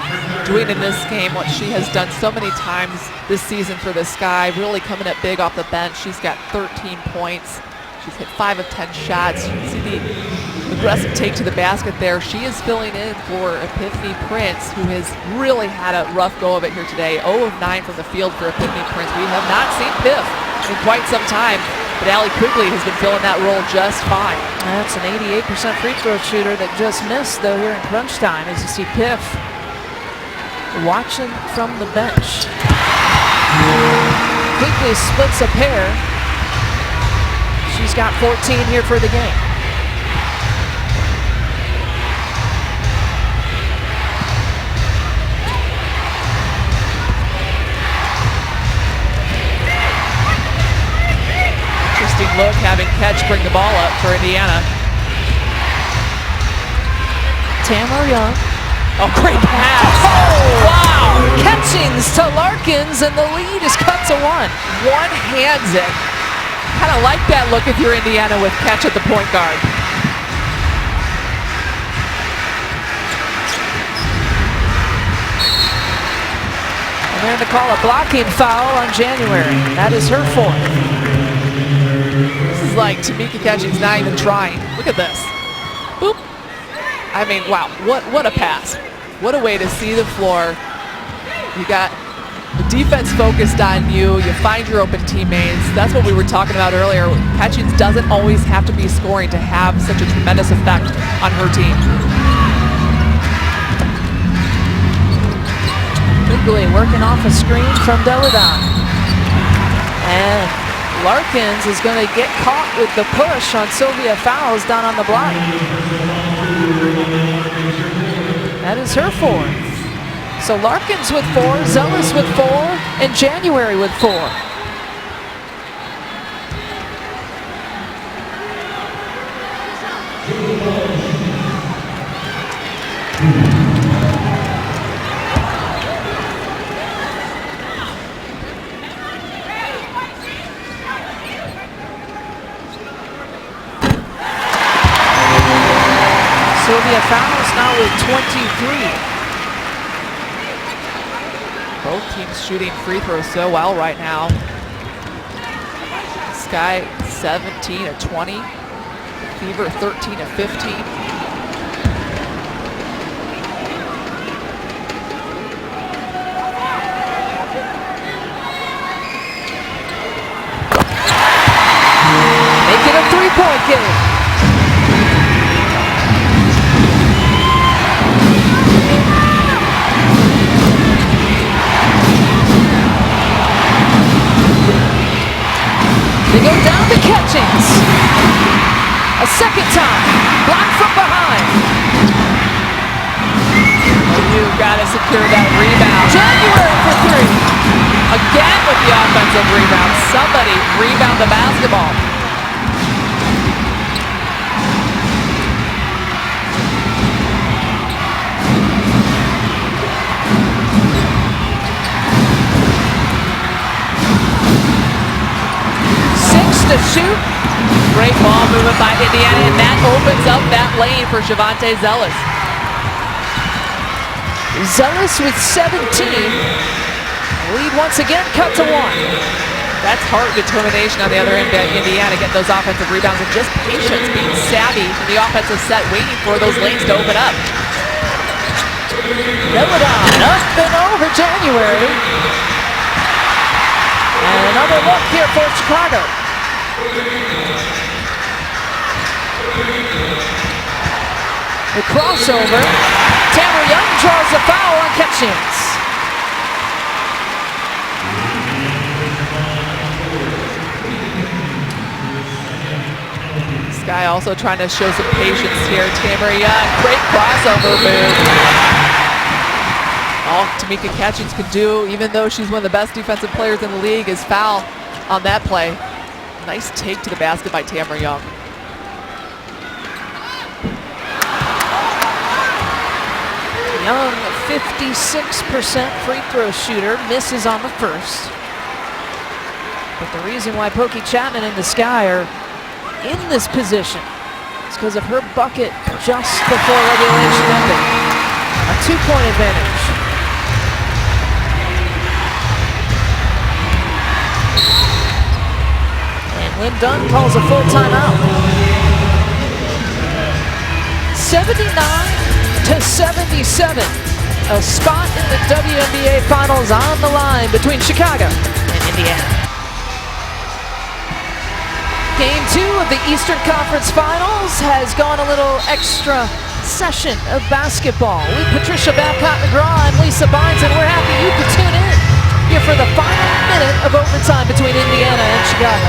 Speaker 2: doing in this game what she has done so many times this season for the Sky, really coming up big off the bench. She's got 13 points. She's hit 5 of 10 shots. You can see the aggressive take to the basket there. She is filling in for Epiphany Prince, who has really had a rough go of it here today. 0 of 9 from the field for Epiphany Prince. We have not seen Piff in quite some time, but Allie Quigley has been filling that role just fine.
Speaker 1: That's an 88% free throw shooter that just missed, though, here in crunch time, as you see Piff watching from the bench. Quigley splits a pair. She's got 14 here for the game.
Speaker 2: Interesting look, having Catch bring the ball up for Indiana.
Speaker 1: Tamara Young.
Speaker 2: Oh, great pass.
Speaker 1: Oh, wow. Catchings to Larkins, and the lead is cut to 1.
Speaker 2: One hands it. Kind of like that look if you're Indiana with Catch at the point guard.
Speaker 1: And they're going to call a blocking foul on January. That is her 4th.
Speaker 2: This is like Tamika Catchings not even trying. Look at this. Boop. I mean, wow, what a pass. What a way to see the floor. You got the defense focused on you. You find your open teammates. That's what we were talking about earlier. Catchings doesn't always have to be scoring to have such a tremendous effect on her team.
Speaker 1: Quigley working off a screen from Deladon. And Larkins is going to get caught with the push on Sylvia Fowles down on the block. That is her 4th. So Larkins with 4, Zealous with 4, and January with 4. Sylvia Fowles now with 23.
Speaker 2: Both teams shooting free throws so well right now. Sky 17 of 20. Fever 13 of 15.
Speaker 1: Make it a 3-point game. They go down to Catchings. A second time. Blocked from behind.
Speaker 2: You've got to secure that rebound.
Speaker 1: January for 3.
Speaker 2: Again with the offensive rebound. Somebody rebound the basketball.
Speaker 1: To shoot.
Speaker 2: Great ball movement by Indiana, and that opens up that lane for Shavante Zealous.
Speaker 1: Zealous with 17. Lead once again cut to 1.
Speaker 2: That's heart determination on the other end by Indiana, getting those offensive rebounds, and just patience, being savvy in the offensive set, waiting for those lanes to open up.
Speaker 1: Lebanon up and over January. And another look here for Chicago. The crossover. Tamara Young draws the foul on Ketchings.
Speaker 2: This guy also trying to show some patience here. Tamara Young, great crossover move. All Tamika Catchings can do, even though she's one of the best defensive players in the league, is foul on that play. Nice take to the basket by Tamara Young.
Speaker 1: Young, 56% free throw shooter, misses on the first. But the reason why Pokey Chapman and the Sky are in this position is because of her bucket just before regulation ended. A 2-point advantage. And Lynn Dunn calls a full timeout. 79-77. A spot in the WNBA Finals on the line between Chicago and Indiana. Game 2 of the Eastern Conference Finals has gone a little extra session of basketball with Patricia Babcock-McGraw and Lisa Bynes, and we're happy you could tune in here for the final minute of overtime between Indiana and Chicago.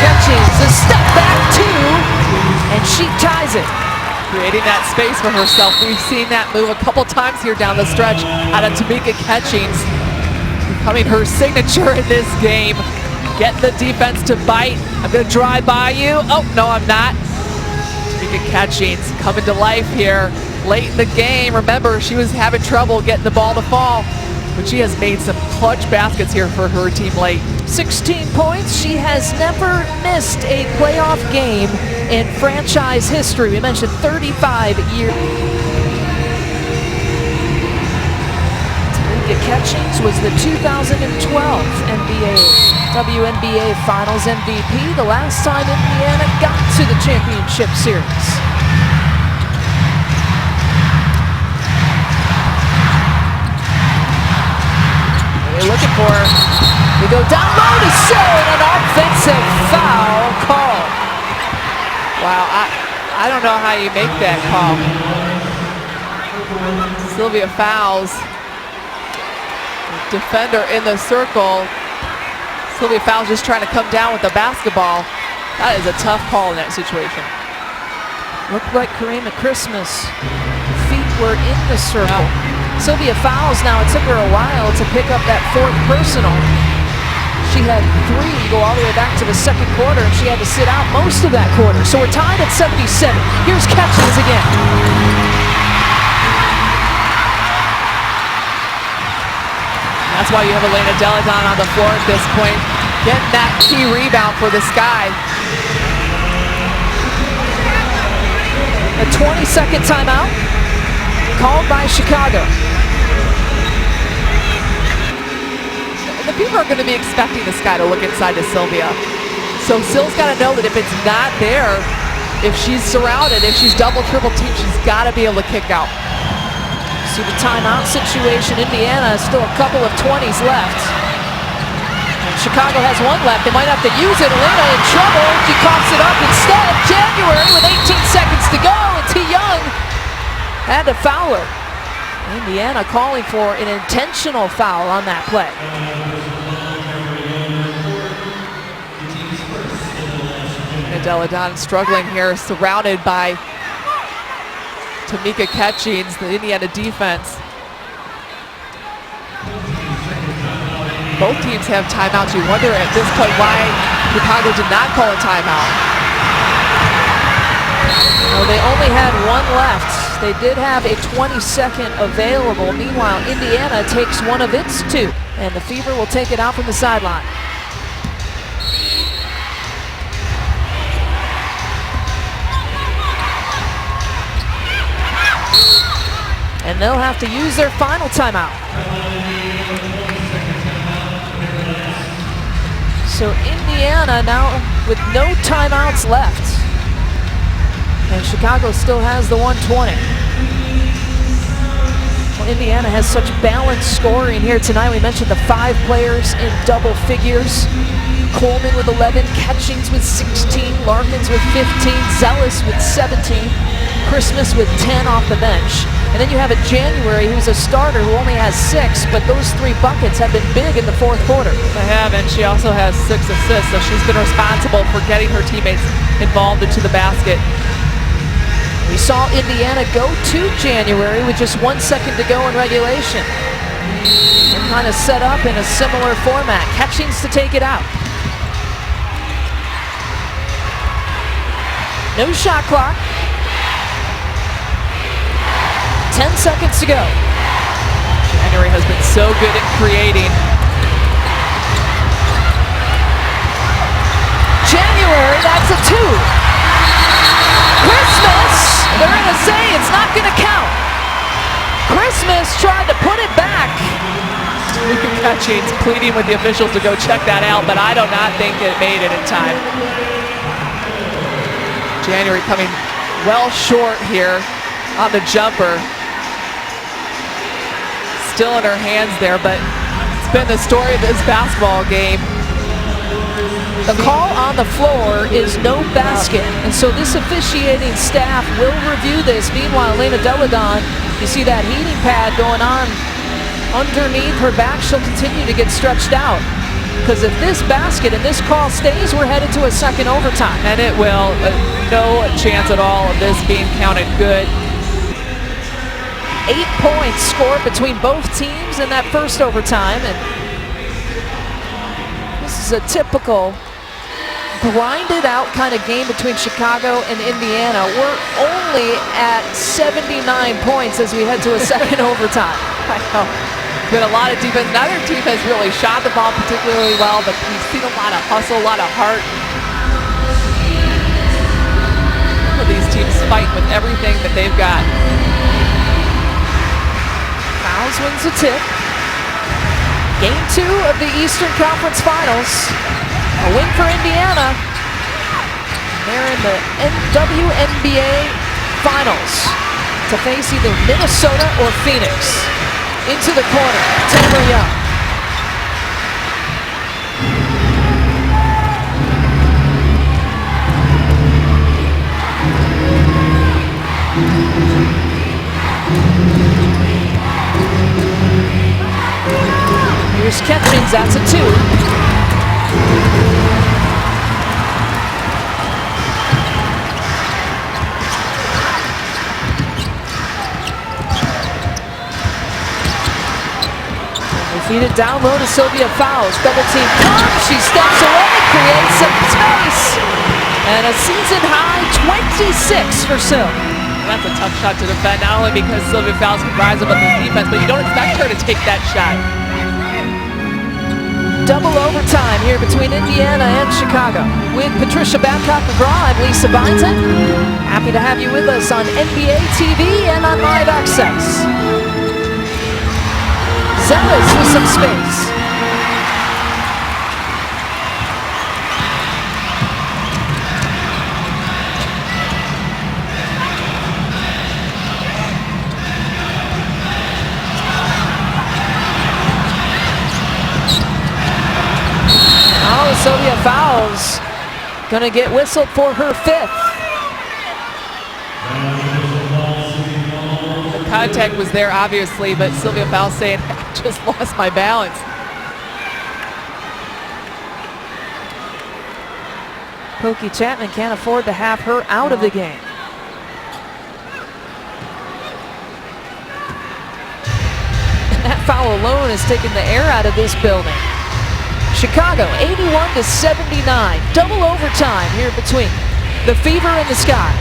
Speaker 1: Catchings a step back two, and she ties it.
Speaker 2: Creating that space for herself. We've seen that move a couple times here down the stretch out of Tamika Catchings. Becoming her signature in this game. Get the defense to bite. I'm going to drive by you. Oh, no, I'm not. Tamika Catchings coming to life here late in the game. Remember, she was having trouble getting the ball to fall, but she has made some clutch baskets here for her team late.
Speaker 1: 16 points. She has never missed a playoff game in franchise history. We mentioned 35 years. Tamika Catchings was the 2012 WNBA Finals MVP, the last time Indiana got to the championship series. They're looking for her. They go down low to show, and an offensive foul call.
Speaker 2: Wow, I don't know how you make that call. Sylvia fouls. Defender in the circle. Sylvia fouls just trying to come down with the basketball. That is a tough call in that situation.
Speaker 1: Looked like Karima Christmas. Feet were in the circle. Sylvia fouls now. It took her a while to pick up that fourth personal. She had 3 go all the way back to the second quarter, and she had to sit out most of that quarter. So we're tied at 77. Here's Catchings again.
Speaker 2: That's why you have Elena Deladon on the floor at this point, getting that key rebound for the Sky.
Speaker 1: A 20-second timeout called by Chicago.
Speaker 2: The people are going to be expecting this guy to look inside to Sylvia. So Syl's got to know that if it's not there, if she's surrounded, if she's double, triple team, she's got to be able to kick out.
Speaker 1: See the timeout situation. Indiana has still a couple of 20s left. And Chicago has 1 left. They might have to use it. Elena in trouble. She coughs it up instead. January with 18 seconds to go. And T. Young had to foul her. Indiana calling for an intentional foul on that play.
Speaker 2: Deladon struggling here, surrounded by Tamika Catchings, the Indiana defense. Both teams have timeouts. You wonder at this point why Chicago did not call a timeout.
Speaker 1: Well, they only had 1 left. They did have a 20-second available. Meanwhile, Indiana takes one of its 2, and the Fever will take it out from the sideline. And they'll have to use their final timeout. So Indiana now with no timeouts left. And Chicago still has the 120. Well, Indiana has such balanced scoring here tonight. We mentioned the 5 players in double figures. Coleman with 11, Catchings with 16, Larkins with 15, Zealous with 17, Christmas with 10 off the bench. And then you have a January who's a starter who only has 6, but those 3 buckets have been big in the fourth quarter.
Speaker 2: They have, and she also has 6 assists, so she's been responsible for getting her teammates involved into the basket.
Speaker 1: We saw Indiana go to January with just 1 second to go in regulation. And kind of set up in a similar format. Catchings to take it out. No shot clock. 10 seconds to go.
Speaker 2: January has been so good at creating.
Speaker 1: January, that's a 2. Christmas, they're going to say it's not going to count. Christmas tried to put it back.
Speaker 2: Luka Catchings pleading with the officials to go check that out, but I do not think it made it in time. January coming well short here on the jumper. Still in her hands there, but it's been the story of this basketball game.
Speaker 1: The call on the floor is no basket, and so this officiating staff will review this. Meanwhile, Elena Deladon, you see that heating pad going on underneath her back. She'll continue to get stretched out. Because if this basket and this call stays, we're headed to a second overtime.
Speaker 2: And it will. No chance at all of this being counted good.
Speaker 1: 8 points scored between both teams in that first overtime. And this is a typical grinded out kind of game between Chicago and Indiana. We're only at 79 points as we head to a second overtime.
Speaker 2: I know. Been a lot of defense. Neither team has really shot the ball particularly well, but we've seen a lot of hustle, a lot of heart. Some of these teams fight with everything that they've got.
Speaker 1: Fouls wins the tip. Game 2 of the Eastern Conference Finals. A win for Indiana. They're in the WNBA Finals to face either Minnesota or Phoenix. Into the corner, Taylor Young. Here's Catchings, that's a 2. Feed it down low to Sylvia Fowles. Double team comes. She steps away, creates some space. And a season high 26 for Syl.
Speaker 2: That's a tough shot to defend, not only because Sylvia Fowles can rise above the defense, but you don't expect her to take that shot.
Speaker 1: Double overtime here between Indiana and Chicago. With Patricia Babcock-McGraw, I'm Lisa Byington. Happy to have you with us on NBA TV and on Live Access. Zealous with some space. Oh, Sylvia Fowles gonna get whistled for her 5th.
Speaker 2: Contact was there, obviously, but Sylvia Fowles saying, I just lost my balance.
Speaker 1: Pokey Chapman can't afford to have her out of the game. And that foul alone has taken the air out of this building. Chicago, 81-79. Double overtime here between the Fever and the Sky.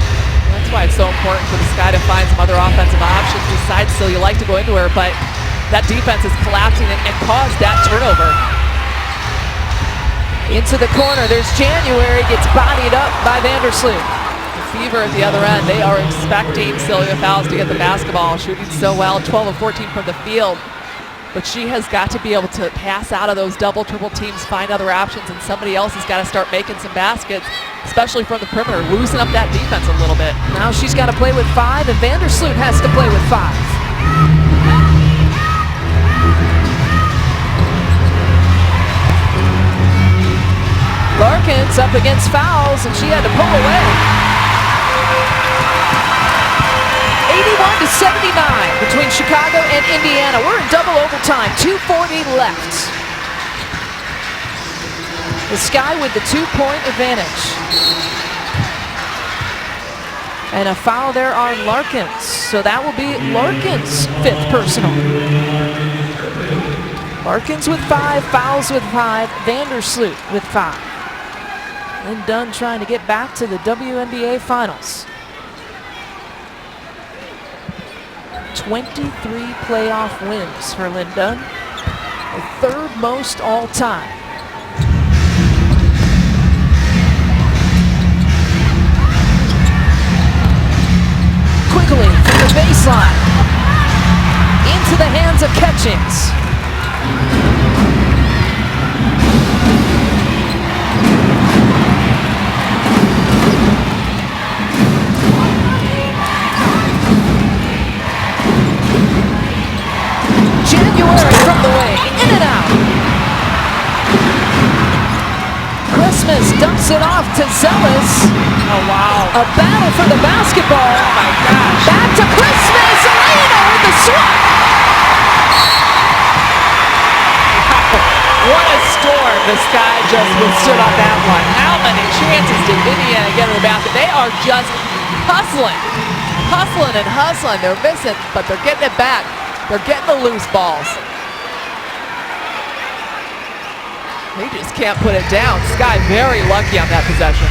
Speaker 2: That's why it's so important for the Sky to find some other offensive options besides Syl. You like to go into her, but that defense is collapsing and caused that turnover.
Speaker 1: Into the corner, there's January, gets bodied up by Vandersloot.
Speaker 2: The Fever at the other end, they are expecting Sylvia Fowles to get the basketball, shooting so well, 12 of 14 from the field. but she has got to be able to pass out of those double, triple teams, find other options, and somebody else has got to start making some baskets, especially from the perimeter, loosen up that defense a little bit.
Speaker 1: Now she's got to play with 5, and Vandersloot has to play with 5. Larkins up against fouls, and she had to pull away. 81-79 between Chicago and Indiana. We're in double overtime, 2:40 left. The Sky with the 2-point advantage. And a foul there on Larkins. So that will be Larkins' 5th personal. Larkins with 5, fouls with 5, Vandersloot with 5. Lynn Dunn trying to get back to the WNBA Finals. 23 playoff wins for Lynn Dunn, the 3rd most all time. Quickly from the baseline, into the hands of Catchings. January from the wing, in and out. Christmas dumps it off to Zealous.
Speaker 2: Oh, wow.
Speaker 1: A battle for the basketball.
Speaker 2: Oh, my gosh.
Speaker 1: Back to Christmas. Elena with the swat.
Speaker 2: What a storm the Sky just withstood on that one. How many chances did Indiana get in the basket? They are just hustling. Hustling and hustling. They're missing, but they're getting it back. They're getting the loose balls. They just can't put it down. Sky very lucky on that possession.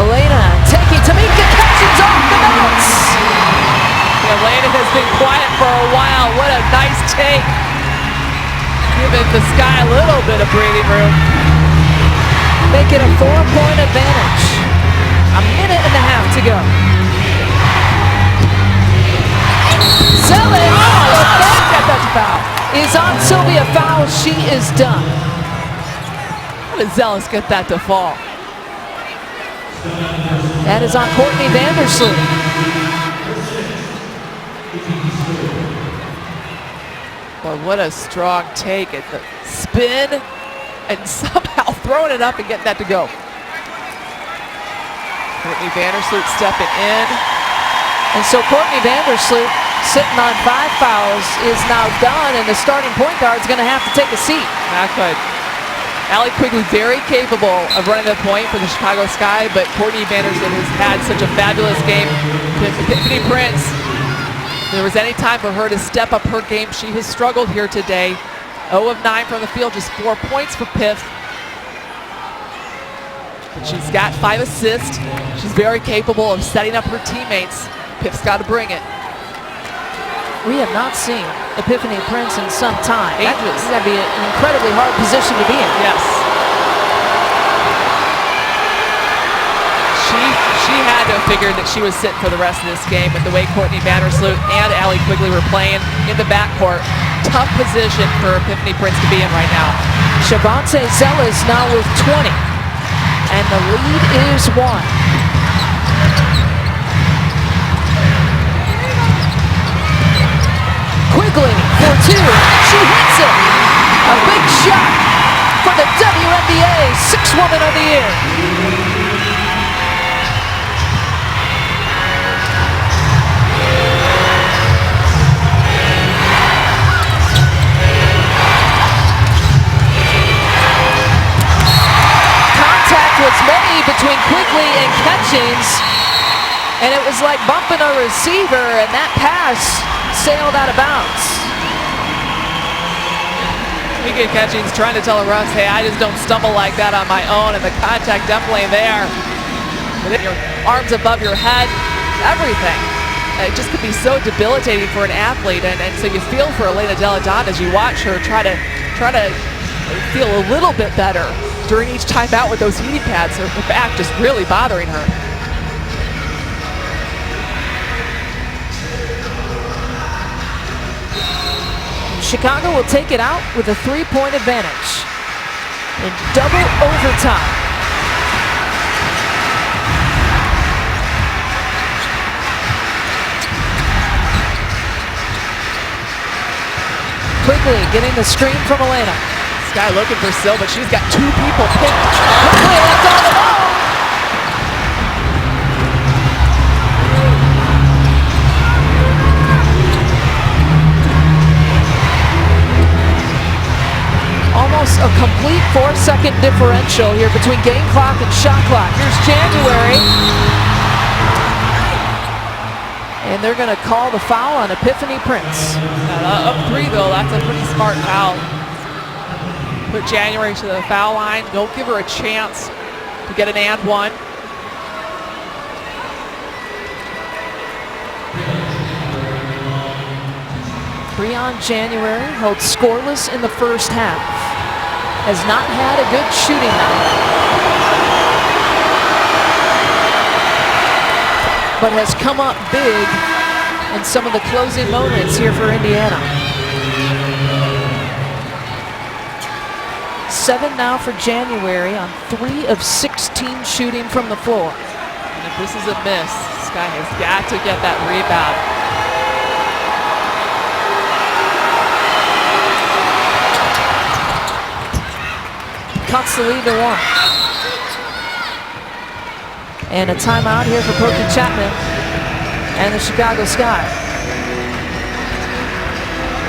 Speaker 1: Elena taking Tamika Catchings off the bounce.
Speaker 2: Elena has been quiet for a while. What a nice take. Giving the Sky a little bit of breathing room.
Speaker 1: Make it a 4-point advantage. A minute and a half to go. Zealous,
Speaker 2: That's a foul.
Speaker 1: is on Sylvia Foul. She is done.
Speaker 2: How did Zealous get that to fall?
Speaker 1: That is on Courtney Vandersloot.
Speaker 2: Boy, what a strong take. At the spin and somehow throwing it up and getting that to go. Courtney Vandersloot stepping in.
Speaker 1: And so Courtney Vandersloot, sitting on 5 fouls, is now done, and the starting point guard is going to have to take a seat.
Speaker 2: Not good. Allie Quigley very capable of running the point for the Chicago Sky, but Courtney Vandersloot has had such a fabulous game. Tiffany Prince, if there was any time for her to step up her game, she has struggled here today. 0 of 9 from the field, just 4 points for Piff. But she's got 5 assists. She's very capable of setting up her teammates. Piff's got to bring it.
Speaker 1: We have not seen Epiphany Prince in some time.
Speaker 2: Ages.
Speaker 1: That's going to be an incredibly hard position to be in.
Speaker 2: Yes. She had to have figured that she was sitting for the rest of this game with the way Courtney Vandersloot and Allie Quigley were playing in the backcourt. Tough position for Epiphany Prince to be in right now.
Speaker 1: Shavante Zealous now with 20. And the lead is 1. Quigley for 2. She hits it. A big shot for the WNBA 6th Woman of the Year. Contact was made between Quigley and Catchings, and it was like bumping a receiver, and that pass sailed out of bounds.
Speaker 2: Mika Catchings trying to tell Russ, hey, I just don't stumble like that on my own, and the contact definitely there. But your arms above your head, everything. It just could be so debilitating for an athlete, and so you feel for Elena Delle Donne as you watch her try to feel a little bit better during each timeout with those heating pads. Her back just really bothering her.
Speaker 1: Chicago will take it out with a 3-point advantage in double overtime. Quickly getting the screen from Elena.
Speaker 2: Sky looking for Sil, but she's got 2 people picked. Quickly left on the ball.
Speaker 1: Almost a complete 4-second differential here between game clock and shot clock. Here's January. And they're going to call the foul on Epiphany Prince.
Speaker 2: Up 3 though, that's a pretty smart foul. Put January to the foul line. Don't give her a chance to get an and one.
Speaker 1: Breon January held scoreless in the first half. Has not had a good shooting night, but has come up big in some of the closing moments here for Indiana. 7 now for January on 3 of 16 shooting from the floor.
Speaker 2: And if this is a miss, Sky has got to get that rebound.
Speaker 1: Cuts the lead to 1. And a timeout here for Pokey Chapman and the Chicago Sky.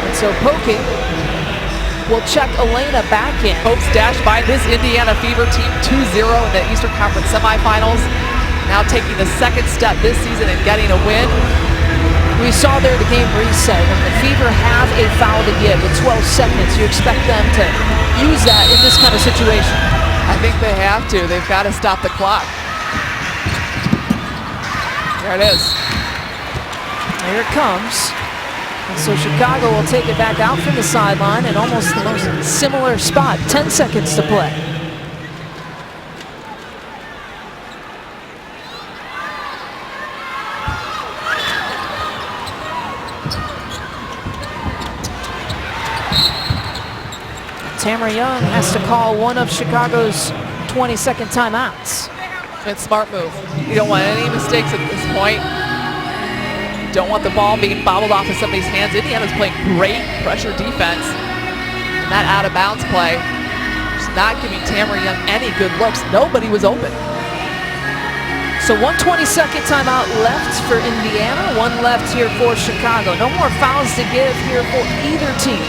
Speaker 1: And so Pokey will check Elena back in.
Speaker 2: Hopes dashed by this Indiana Fever team 2-0 in the Eastern Conference semifinals. Now taking the second step this season and getting a win.
Speaker 1: We saw there the game reset. When the Fever have a foul to give with 12 seconds, you expect them to use that in this kind of situation.
Speaker 2: I think they have to. They've got to stop the clock. There it is.
Speaker 1: Here it comes. And so Chicago will take it back out from the sideline in almost the most similar spot. 10 seconds to play. Tamara Young has to call one of Chicago's 20-second timeouts.
Speaker 2: It's a smart move. You don't want any mistakes at this point. You don't want the ball being bobbled off of somebody's hands. Indiana's playing great pressure defense. And that out-of-bounds play, just not giving Tamara Young any good looks. Nobody was open.
Speaker 1: So 1 20-second timeout left for Indiana, 1 left here for Chicago. No more fouls to give here for either team.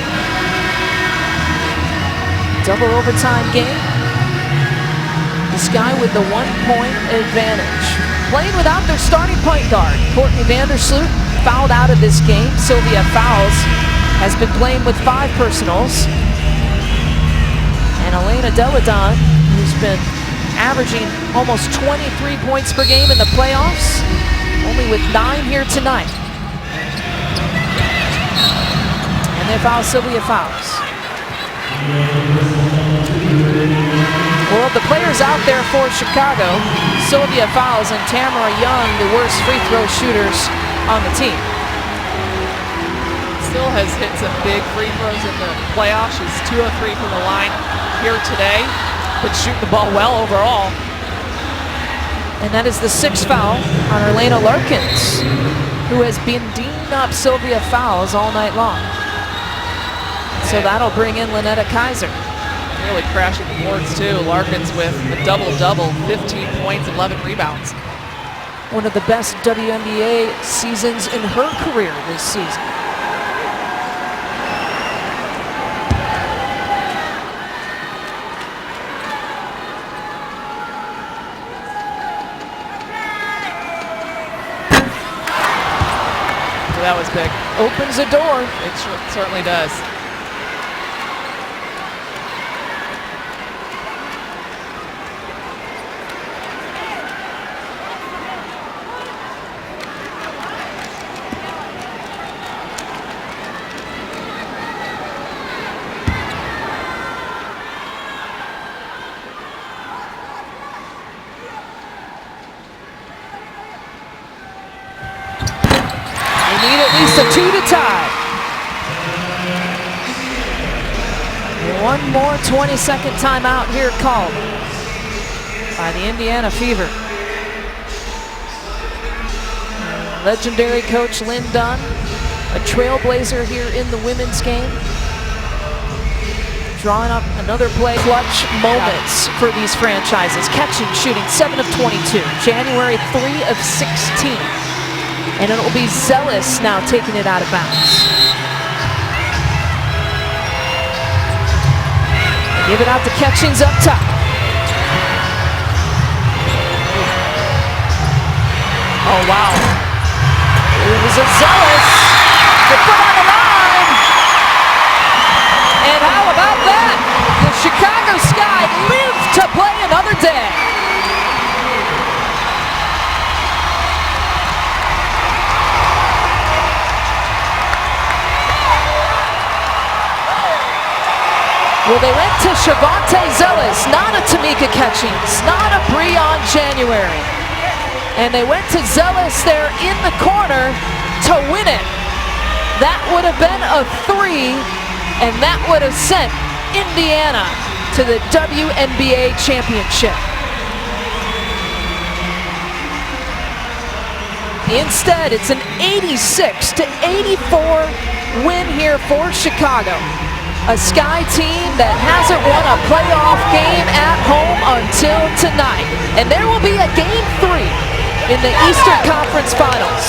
Speaker 1: Double overtime game. The Sky with the 1-point advantage. Playing without their starting point guard. Courtney Vandersloot fouled out of this game. Sylvia Fowles has been playing with 5 personals. And Elena Deladon, who's been averaging almost 23 points per game in the playoffs, only with 9 here tonight. And they foul Sylvia Fowles. Well, the players out there for Chicago, Sylvia Fowles and Tamara Young, the worst free throw shooters on the team.
Speaker 2: Still has hit some big free throws in the playoffs. She's 2 of 3 from the line here today, but shooting the ball well overall.
Speaker 1: And that is the 6th foul on Elena Larkins, who has been dealing up Sylvia Fowles all night long. So that'll bring in Lynetta Kaiser.
Speaker 2: Really crashing the boards too. Larkins with a double-double, 15 points, 11 rebounds.
Speaker 1: One of the best WNBA seasons in her career this season.
Speaker 2: So that was big.
Speaker 1: Opens the door.
Speaker 2: It certainly does.
Speaker 1: 2 to tie. One more 20-second timeout here called by the Indiana Fever. Legendary coach Lynn Dunn, a trailblazer here in the women's game, drawing up another play. Clutch moments for these franchises. Catching, shooting, 7 of 22. January, 3 of 16. And it'll be Zealous now taking it out of bounds. Give it out to Catchings up top. Oh, wow. It was a Zealous. The foot on the line. And how about that? The Chicago Sky live to play another day. Well, they went to Shavonte Zealous, not a Tamika Catchings, not a Breon January. And they went to Zealous there in the corner to win it. That would have been a 3, and that would have sent Indiana to the WNBA championship. Instead, it's an 86-84 win here for Chicago. A Sky team that hasn't won a playoff game at home until tonight. And there will be a game 3 in the Eastern Conference Finals.